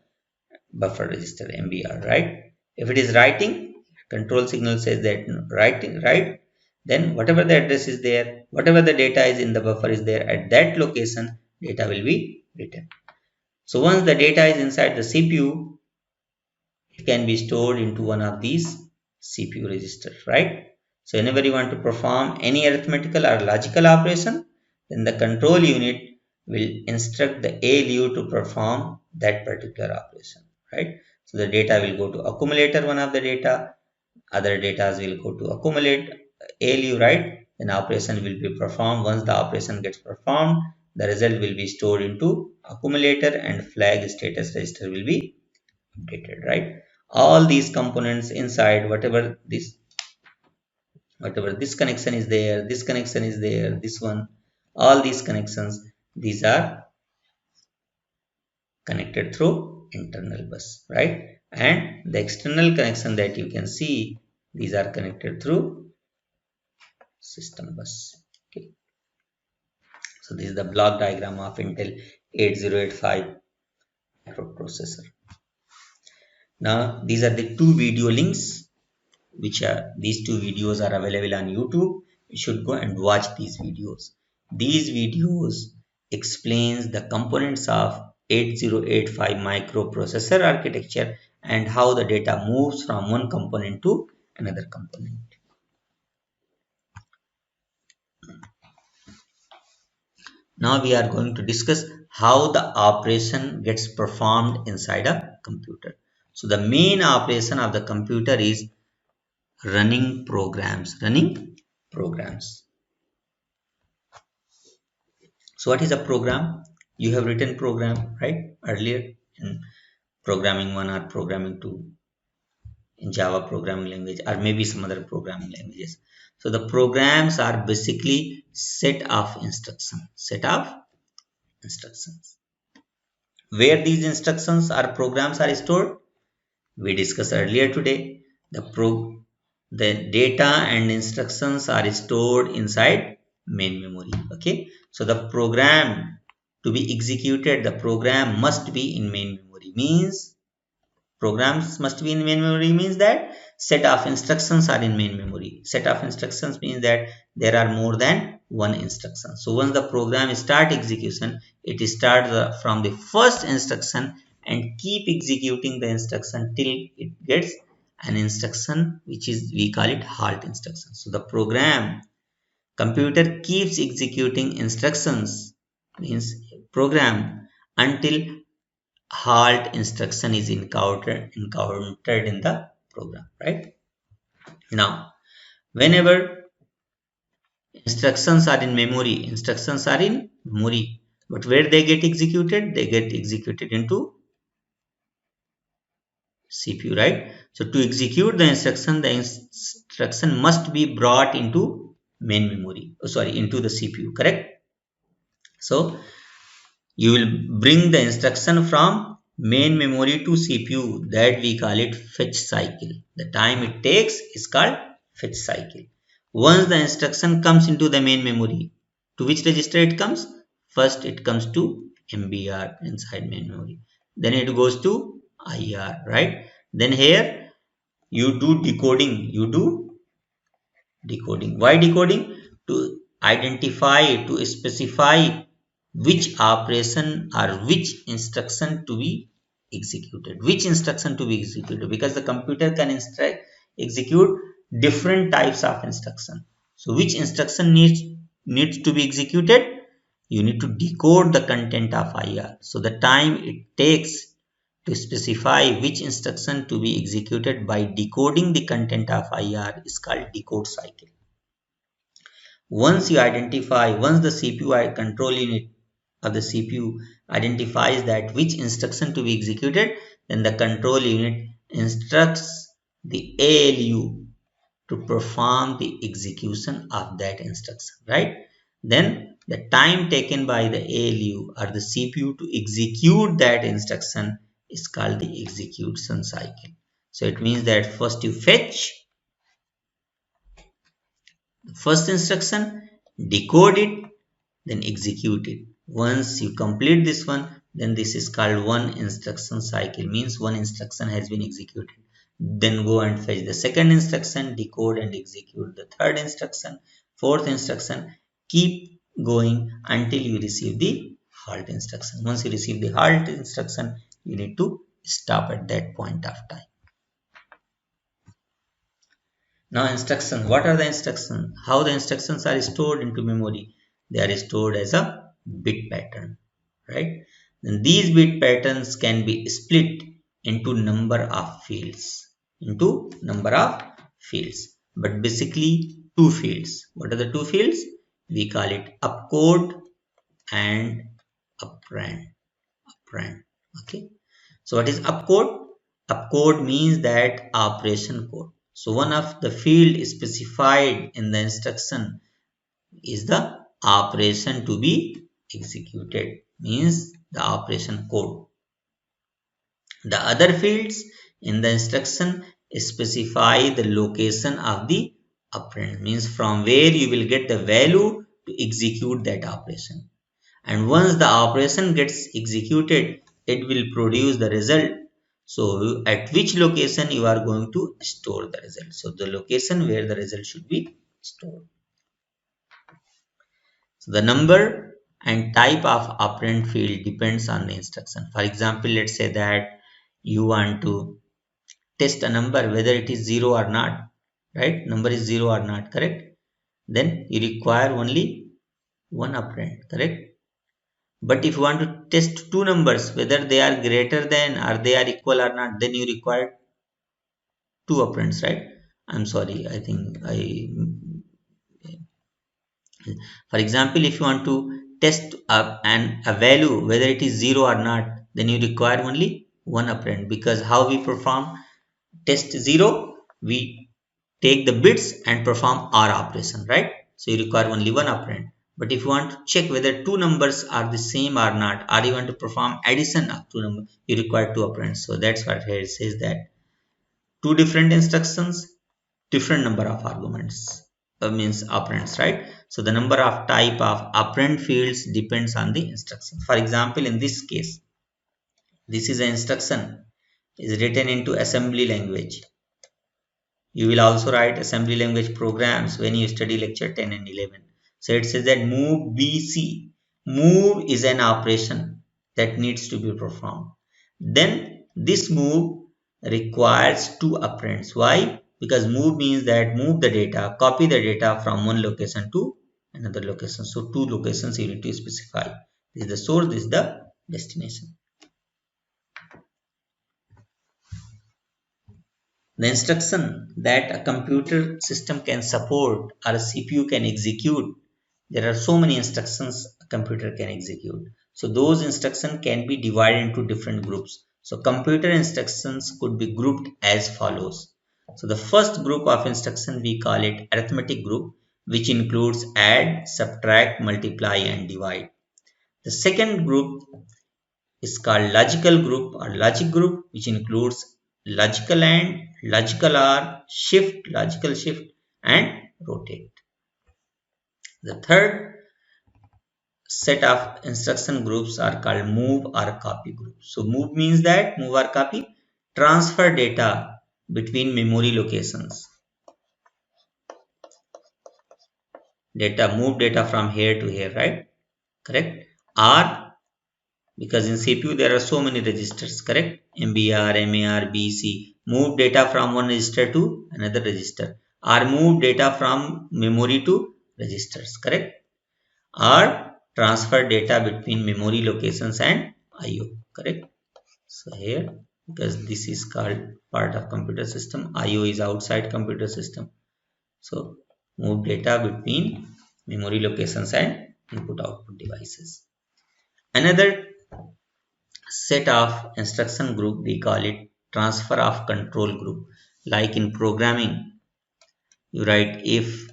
buffer register MBR, right? If it is writing, control signal says that writing, right? Then whatever the address is there, whatever the data is in the buffer is there, at that location, data will be written. So once the data is inside the CPU, it can be stored into one of these CPU registers, right? So whenever you want to perform any arithmetical or logical operation, then the control unit will instruct the ALU to perform that particular operation, right? So the data will go to accumulator, one of the data, other data will go to accumulate ALU, right? then operation will be performed. Once the operation gets performed, the result will be stored into accumulator and flag status register will be updated, right? All these components inside, whatever this connection is there, this connection is there, this one, all these connections, these are connected through internal bus, right? And the external connection that you can see, these are connected through system bus. Okay. So this is the block diagram of Intel 8085 microprocessor. Now these are the two video links, which are these two videos are available on YouTube. You should go and watch these videos. These videos explains the components of 8085 microprocessor architecture and how the data moves from one component to another component. Now we are going to discuss how the operation gets performed inside a computer. So the main operation of the computer is running programs. So what is a program? You have written program, right? Earlier in programming 1 or programming 2, in Java programming language, or maybe some other programming languages. So the programs are basically set of instructions. Where these instructions or programs are stored, we discussed earlier today. The data and instructions are stored inside main memory. Okay, so the program to be executed, the program must be in main memory. Means programs must be in main memory means that set of instructions are in main memory. Set of instructions means that there are more than one instruction. So once the program start execution, it starts from the first instruction and keep executing the instruction till it gets an instruction which is, we call it halt instruction. So the computer keeps executing instructions, means program, until halt instruction is encountered in the program, right? Now whenever instructions are in memory, but where they get executed, into CPU, right? So to execute the instruction must be brought into main memory, into the CPU, correct? So you will bring the instruction from main memory to CPU, that we call it fetch cycle. The time it takes is called fetch cycle. Once the instruction comes into the main memory, to which register it comes? First it comes to MBR inside main memory. Then it goes to IR, right? Then here you do decoding. Why decoding? To identify, to specify which operation or which instruction to be executed. Because the computer can execute different types of instruction. So which instruction needs to be executed? You need to decode the content of IR. So the time it takes to specify which instruction to be executed by decoding the content of IR is called decode cycle. Once the CPU control unit of the CPU identifies that which instruction to be executed, then the control unit instructs the ALU to perform the execution of that instruction, right? Then the time taken by the ALU or the CPU to execute that instruction is called the execution cycle. So it means that first you fetch the first instruction, decode it, then execute it. Once you complete this one, then this is called one instruction cycle, means one instruction has been executed. Then go and fetch the second instruction, decode and execute the third instruction, fourth instruction, keep going until you receive the halt instruction. Once you receive the halt instruction, you need to stop at that point of time. Now instructions. What are the instructions? How the instructions are stored into memory? They are stored as a bit pattern, right? Then these bit patterns can be split into number of fields. But basically two fields. What are the two fields? We call it upcode and uprand. Okay. So what is upcode? Upcode means that operation code. So one of the field specified in the instruction is the operation to be executed, means the operation code. The other fields in the instruction specify the location of the operand, means from where you will get the value to execute that operation. And once the operation gets executed, it will produce the result. So at which location you are going to store the result. So the location where the result should be stored. So the number and type of operand field depends on the instruction. For example, let's say that you want to test a number whether it is 0 or not, right? Number is 0 or not, correct? Then you require only one operand, correct? But if you want to test two numbers whether they are greater than or they are equal or not, then you require two operands, right? I'm sorry, I think for example, if you want to test a value whether it is 0 or not, then you require only one operand, because how we perform test 0, we take the bits and perform OR operation, right? So you require only one operand. But if you want to check whether two numbers are the same or not, or you want to perform addition of two numbers, you require two operands. So that's what here it says, that two different instructions, different number of arguments, means operands, right? So the number of type of operand fields depends on the instruction. For example, in this case, this is an instruction is written into assembly language. You will also write assembly language programs when you study lecture 10 and 11. So it says that move BC. Move is an operation that needs to be performed. Then this move requires two operands. Why? Because move means that move the data, copy the data from one location to another location. So two locations you need to specify. This is the source, this is the destination. The instruction that a computer system can support or a CPU can execute, there are so many instructions a computer can execute. So those instructions can be divided into different groups. So computer instructions could be grouped as follows. So the first group of instruction we call it arithmetic group, which includes add, subtract, multiply and divide. The second group is called logical group or logic group, which includes logical AND, logical OR, shift, logical shift and rotate. The third set of instruction groups are called move or copy groups. So move means that move or copy, transfer data between memory locations. Move data from here to here, right? Correct. Or because in CPU there are so many registers, correct? MBR, MAR, BC. Move data from one register to another register, or move data from memory to registers, correct? Or transfer data between memory locations and IO, correct? So here, because this is called part of computer system, IO is outside computer system. So move data between memory locations and input output devices. Another set of instruction group we call it transfer of control group. Like in programming, you write if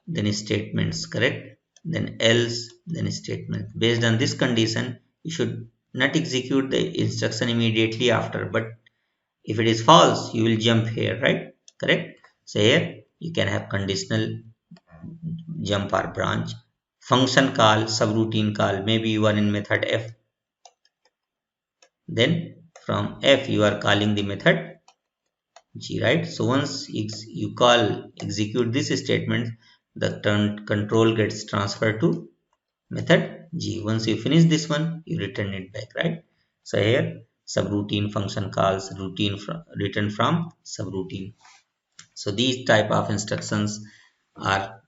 then statements, correct? Then else then statement. Based on this condition, you should not execute the instruction immediately after, but if it is false, you will jump here, right? Correct? So here you can have conditional jump or branch, function call, subroutine call. Maybe you are in method F, then from F you are calling the method G, right? So once you call execute this statement, the control gets transferred to method G. Once you finish this one, you return it back, right? So here subroutine function calls routine written from subroutine. So these type of instructions are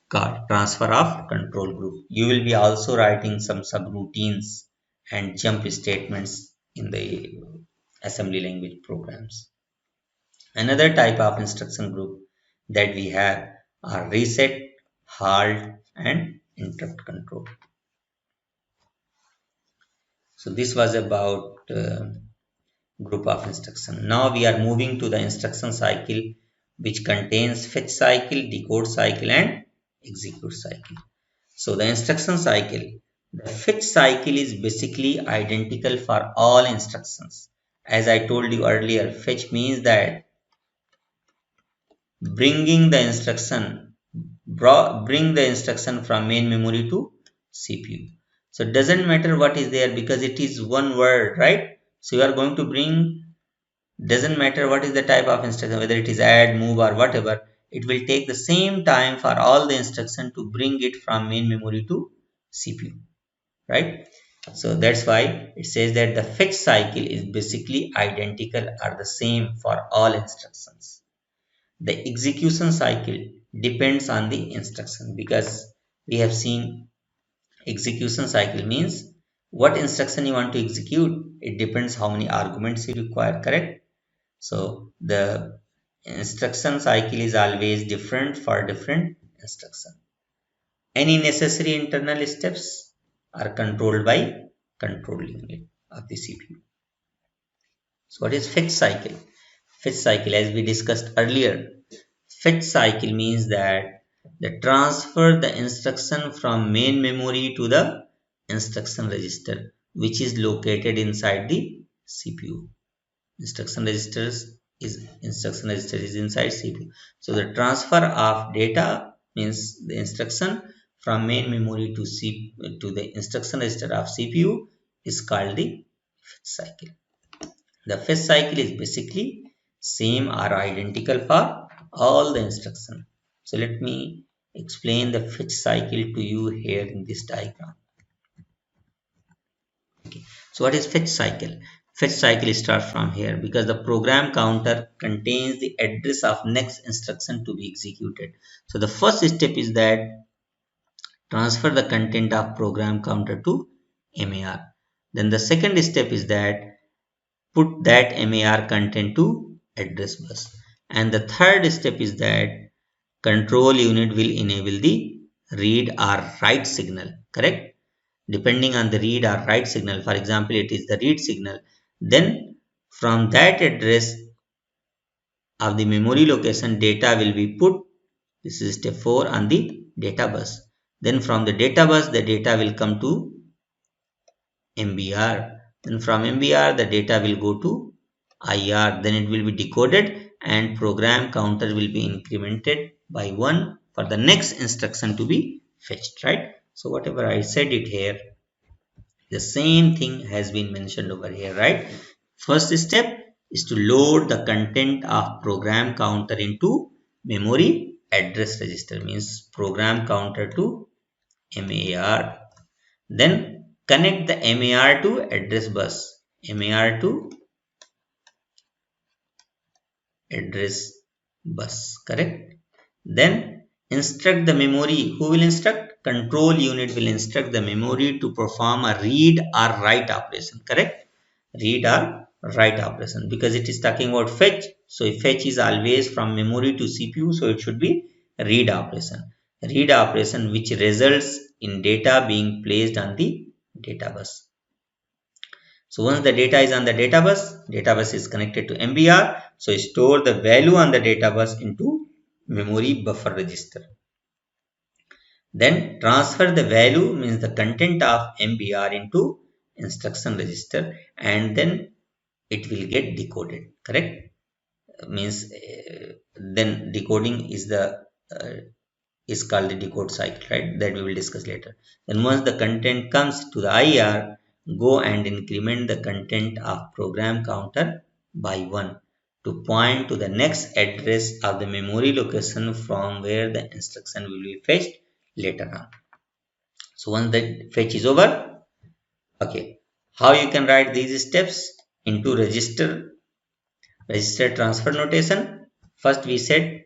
called transfer of control group. You will be also writing some subroutines and jump statements in the assembly language programs. Another type of instruction group that we have are reset, halt, and interrupt control. So this was about group of instruction. Now we are moving to the instruction cycle, which contains fetch cycle, decode cycle, and execute cycle. So the instruction cycle, the fetch cycle is basically identical for all instructions. As I told you earlier, fetch means that bring the instruction from main memory to CPU. So it doesn't matter what is there because it is one word, right? So you are going to bring, doesn't matter what is the type of instruction, whether it is add, move, or whatever, it will take the same time for all the instruction to bring it from main memory to CPU, right? So that's why it says that the fetch cycle is basically identical or the same for all instructions. The execution cycle depends on the instruction, because we have seen execution cycle means what instruction you want to execute, it depends how many arguments you require, correct? So the instruction cycle is always different for different instruction. Any necessary internal steps are controlled by control unit of the CPU. So what is fetch cycle? Fetch cycle, as we discussed earlier, fetch cycle means that the transfer the instruction from main memory to the instruction register, which is located inside the CPU. Instruction register is inside CPU. So the transfer of data means the instruction from main memory to the instruction register of CPU is called the fetch cycle. The fetch cycle is basically same or identical for all the instruction. So let me explain the fetch cycle to you here in this diagram. Okay. So what is fetch cycle? Fetch cycle starts from here because the program counter contains the address of next instruction to be executed. So the first step is that transfer the content of program counter to MAR. Then the second step is that put that MAR content to address bus. And the third step is that control unit will enable the read or write signal, correct? Depending on the read or write signal, for example, it is the read signal. Then from that address of the memory location, data will be put. This is step 4 on the data bus. Then from the data bus, the data will come to MBR. Then from MBR, the data will go to IR. Then it will be decoded and program counter will be incremented by 1 for the next instruction to be fetched, right? So whatever I said it here, the same thing has been mentioned over here, right? First step is to load the content of program counter into memory address register, means program counter to MAR. Then connect the MAR to address bus, MAR to address bus, correct? Then instruct the memory. Who will instruct? Control unit will instruct the memory to perform a read or write operation, correct? Read or write operation, because it is talking about fetch. So if fetch is always from memory to CPU, so it should be read operation. Read operation which results in data being placed on the data bus. So once the data is on the data bus is connected to MBR. So store the value on the data bus into memory buffer register. Then transfer the value, means the content of MBR, into instruction register, and then it will get decoded, correct? Means then decoding is called the decode cycle, right? That we will discuss later. Then once the content comes to the IR, go and increment the content of program counter by 1 to point to the next address of the memory location from where the instruction will be fetched later on. So once the fetch is over, okay, how you can write these steps into register transfer notation? First we said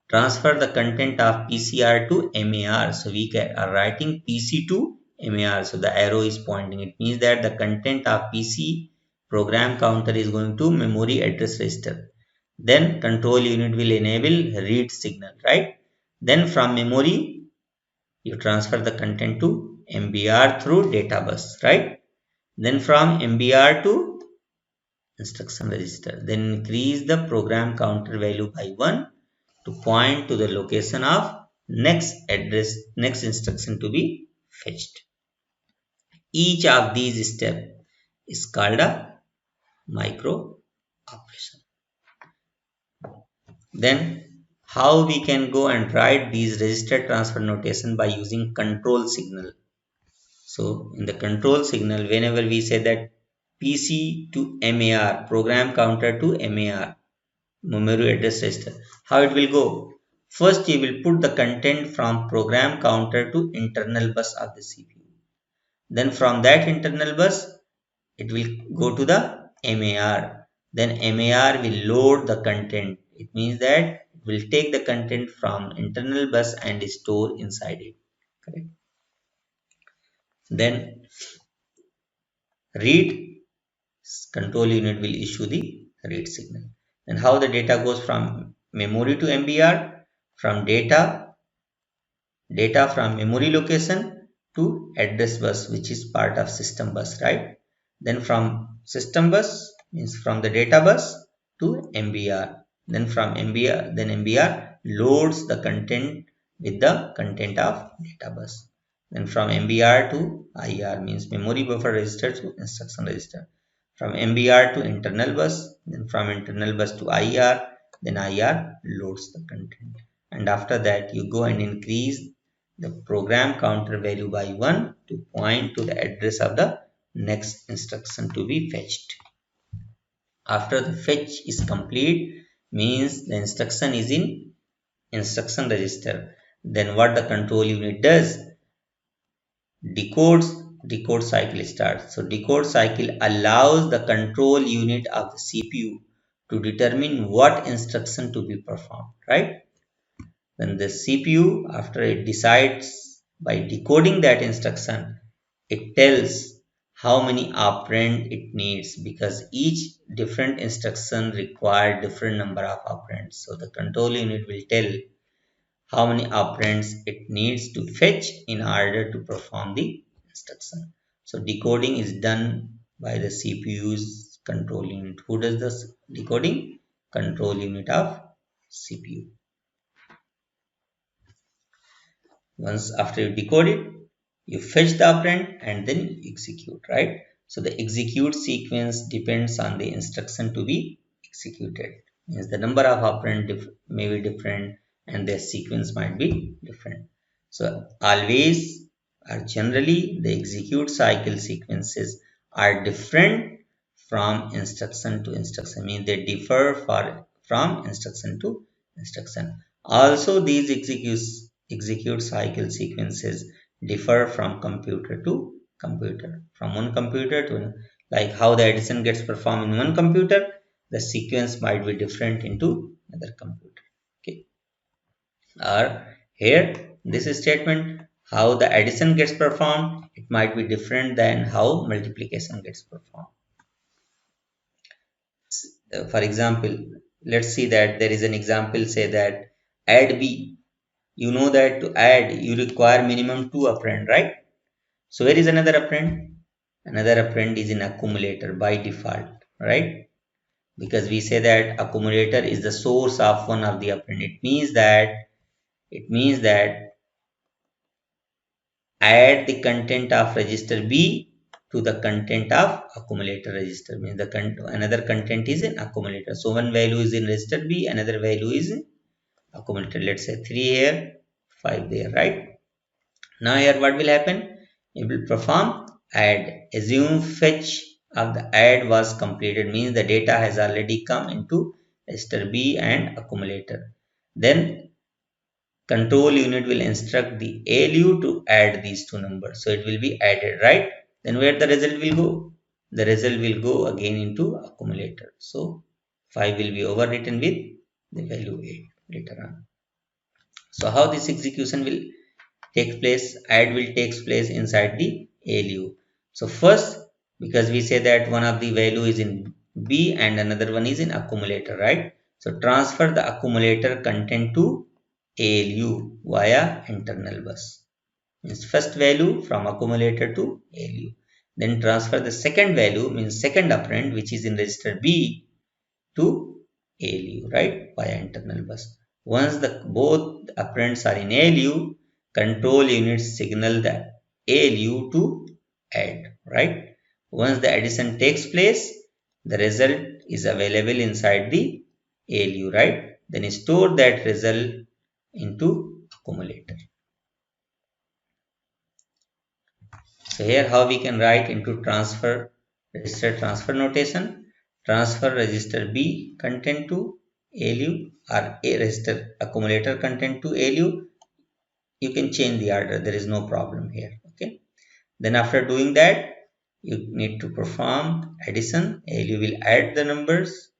transfer the content of PCR to MAR. So we are writing PC to MAR. So the arrow is pointing. It means that the content of PC program counter is going to memory address register. Then control unit will enable read signal, right? Then from memory, you transfer the content to MBR through data bus, right? Then from MBR to instruction register. Then increase the program counter value by 1 to point to the location of next instruction to be fetched. Each of these steps is called a micro operation. Then how we can go and write these register transfer notation by using control signal. So in the control signal, whenever we say that PC to MAR, program counter to MAR, memory address register, how it will go? First you will put the content from program counter to internal bus of the CPU. Then from that internal bus, it will go to the MAR. Then MAR will load the content. It means that it will take the content from internal bus and store inside it. Correct. Then read, control unit will issue the read signal. And how the data goes from memory to MBR, from data from memory location to address bus, which is part of system bus, right? Then from system bus means from the data bus to MBR. Then from MBR, then MBR loads the content with the content of data bus. Then from MBR to IR means memory buffer register to instruction register. From MBR to internal bus, then from internal bus to IR, then IR loads the content. And after that, you go and increase the program counter value by 1 to point to the address of the next instruction to be fetched. After the fetch is complete, means the instruction is in instruction register. Then what the control unit does? Decode cycle starts. So decode cycle allows the control unit of the CPU to determine what instruction to be performed, right? Then the CPU, after it decides by decoding that instruction, it tells how many operand it needs, because each different instruction requires different number of operands. So the control unit will tell how many operands it needs to fetch in order to perform the instruction. So decoding is done by the CPU's control unit. Who does this decoding? Control unit of CPU. Once after you decode it, you fetch the operand and then you execute, right? So the execute sequence depends on the instruction to be executed. Means the number of operand may be different and their sequence might be different. So always or generally the execute cycle sequences are different from instruction to instruction. Means they differ from instruction to instruction. Also these execute cycle sequences differ from computer to computer. From one computer to another. Like how the addition gets performed in one computer, the sequence might be different into another computer. Okay. Or here, this statement, how the addition gets performed, it might be different than how multiplication gets performed. For example, let's see that there is an example, say that add B. You know that to add, you require minimum 2 operand, right? So where is another operand? Another operand is in accumulator by default, right? Because we say that accumulator is the source of one of the operand. It means that add the content of register B to the content of accumulator register. Means another content is in accumulator. So one value is in register B, another value is in accumulator. Let's say 3 here, 5 there, right? Now here what will happen? It will perform add. Assume fetch of the add was completed, means the data has already come into register B and accumulator. Then control unit will instruct the ALU to add these two numbers. So it will be added, right? Then where the result will go? The result will go again into accumulator. So 5 will be overwritten with the value 8 later on. So how this execution will take place? Add will takes place inside the ALU. So first, because we say that one of the value is in B and another one is in accumulator, right? So transfer the accumulator content to ALU via internal bus. Means first value from accumulator to ALU. Then transfer the second value, means second operand, which is in register B, to ALU, right, via internal bus. Once the both operands are in ALU, control units signal the ALU to add, right. Once the addition takes place, the result is available inside the ALU, right. Then store that result into accumulator. So here how we can write into transfer register transfer notation. Transfer register B content to ALU or A register accumulator content to ALU. You can change the order. There is no problem here. Okay. Then after doing that, you need to perform addition. ALU will add the numbers,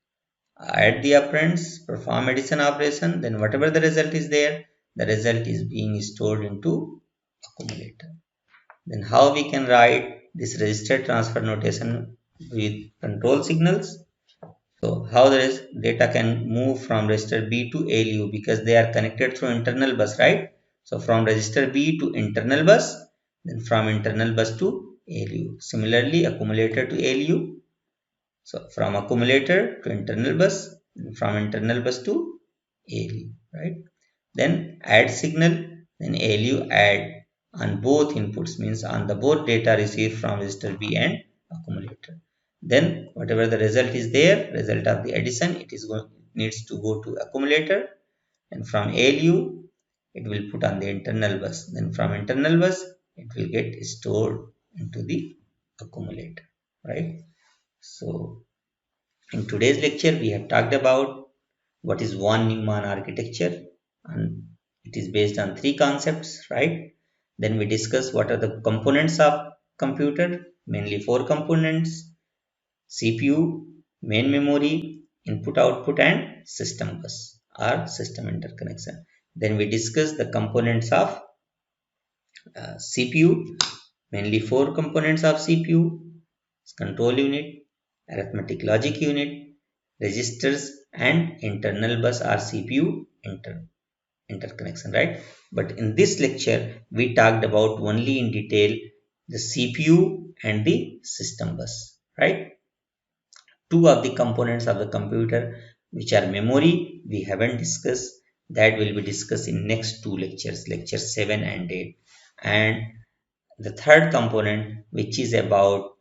add the operands, perform addition operation. Then whatever the result is there, the result is being stored into accumulator. Then how we can write this register transfer notation with control signals? So how the data can move from register B to ALU, because they are connected through internal bus, right? So from register B to internal bus, then from internal bus to ALU. Similarly, accumulator to ALU. So from accumulator to internal bus, from internal bus to ALU, right? Then add signal, then ALU add on both inputs, means on the both data received from register B and accumulator. Then whatever the result is there, result of the addition, it needs to go to accumulator, and from ALU it will put on the internal bus. Then from internal bus it will get stored into the accumulator, right? So in today's lecture we have talked about what is von Neumann architecture, and it is based on three concepts, right? Then we discuss what are the components of computer, mainly four components: CPU, main memory, input output, and system bus or system interconnection. Then we discuss the components of CPU, mainly four components of CPU: control unit, arithmetic logic unit, registers, and internal bus or CPU interconnection, right? But in this lecture we talked about only in detail the CPU and the system bus, right? Two of the components of the computer, which are memory, we haven't discussed. That will be discussed in next two lectures, lecture 7 and 8. And the third component, which is about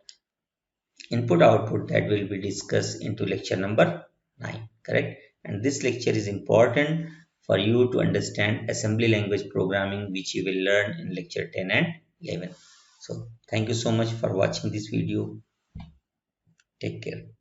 input output, that will be discussed into lecture number 9, correct? And this lecture is important for you to understand assembly language programming, which you will learn in lecture 10 and 11. So thank you so much for watching this video. Take care.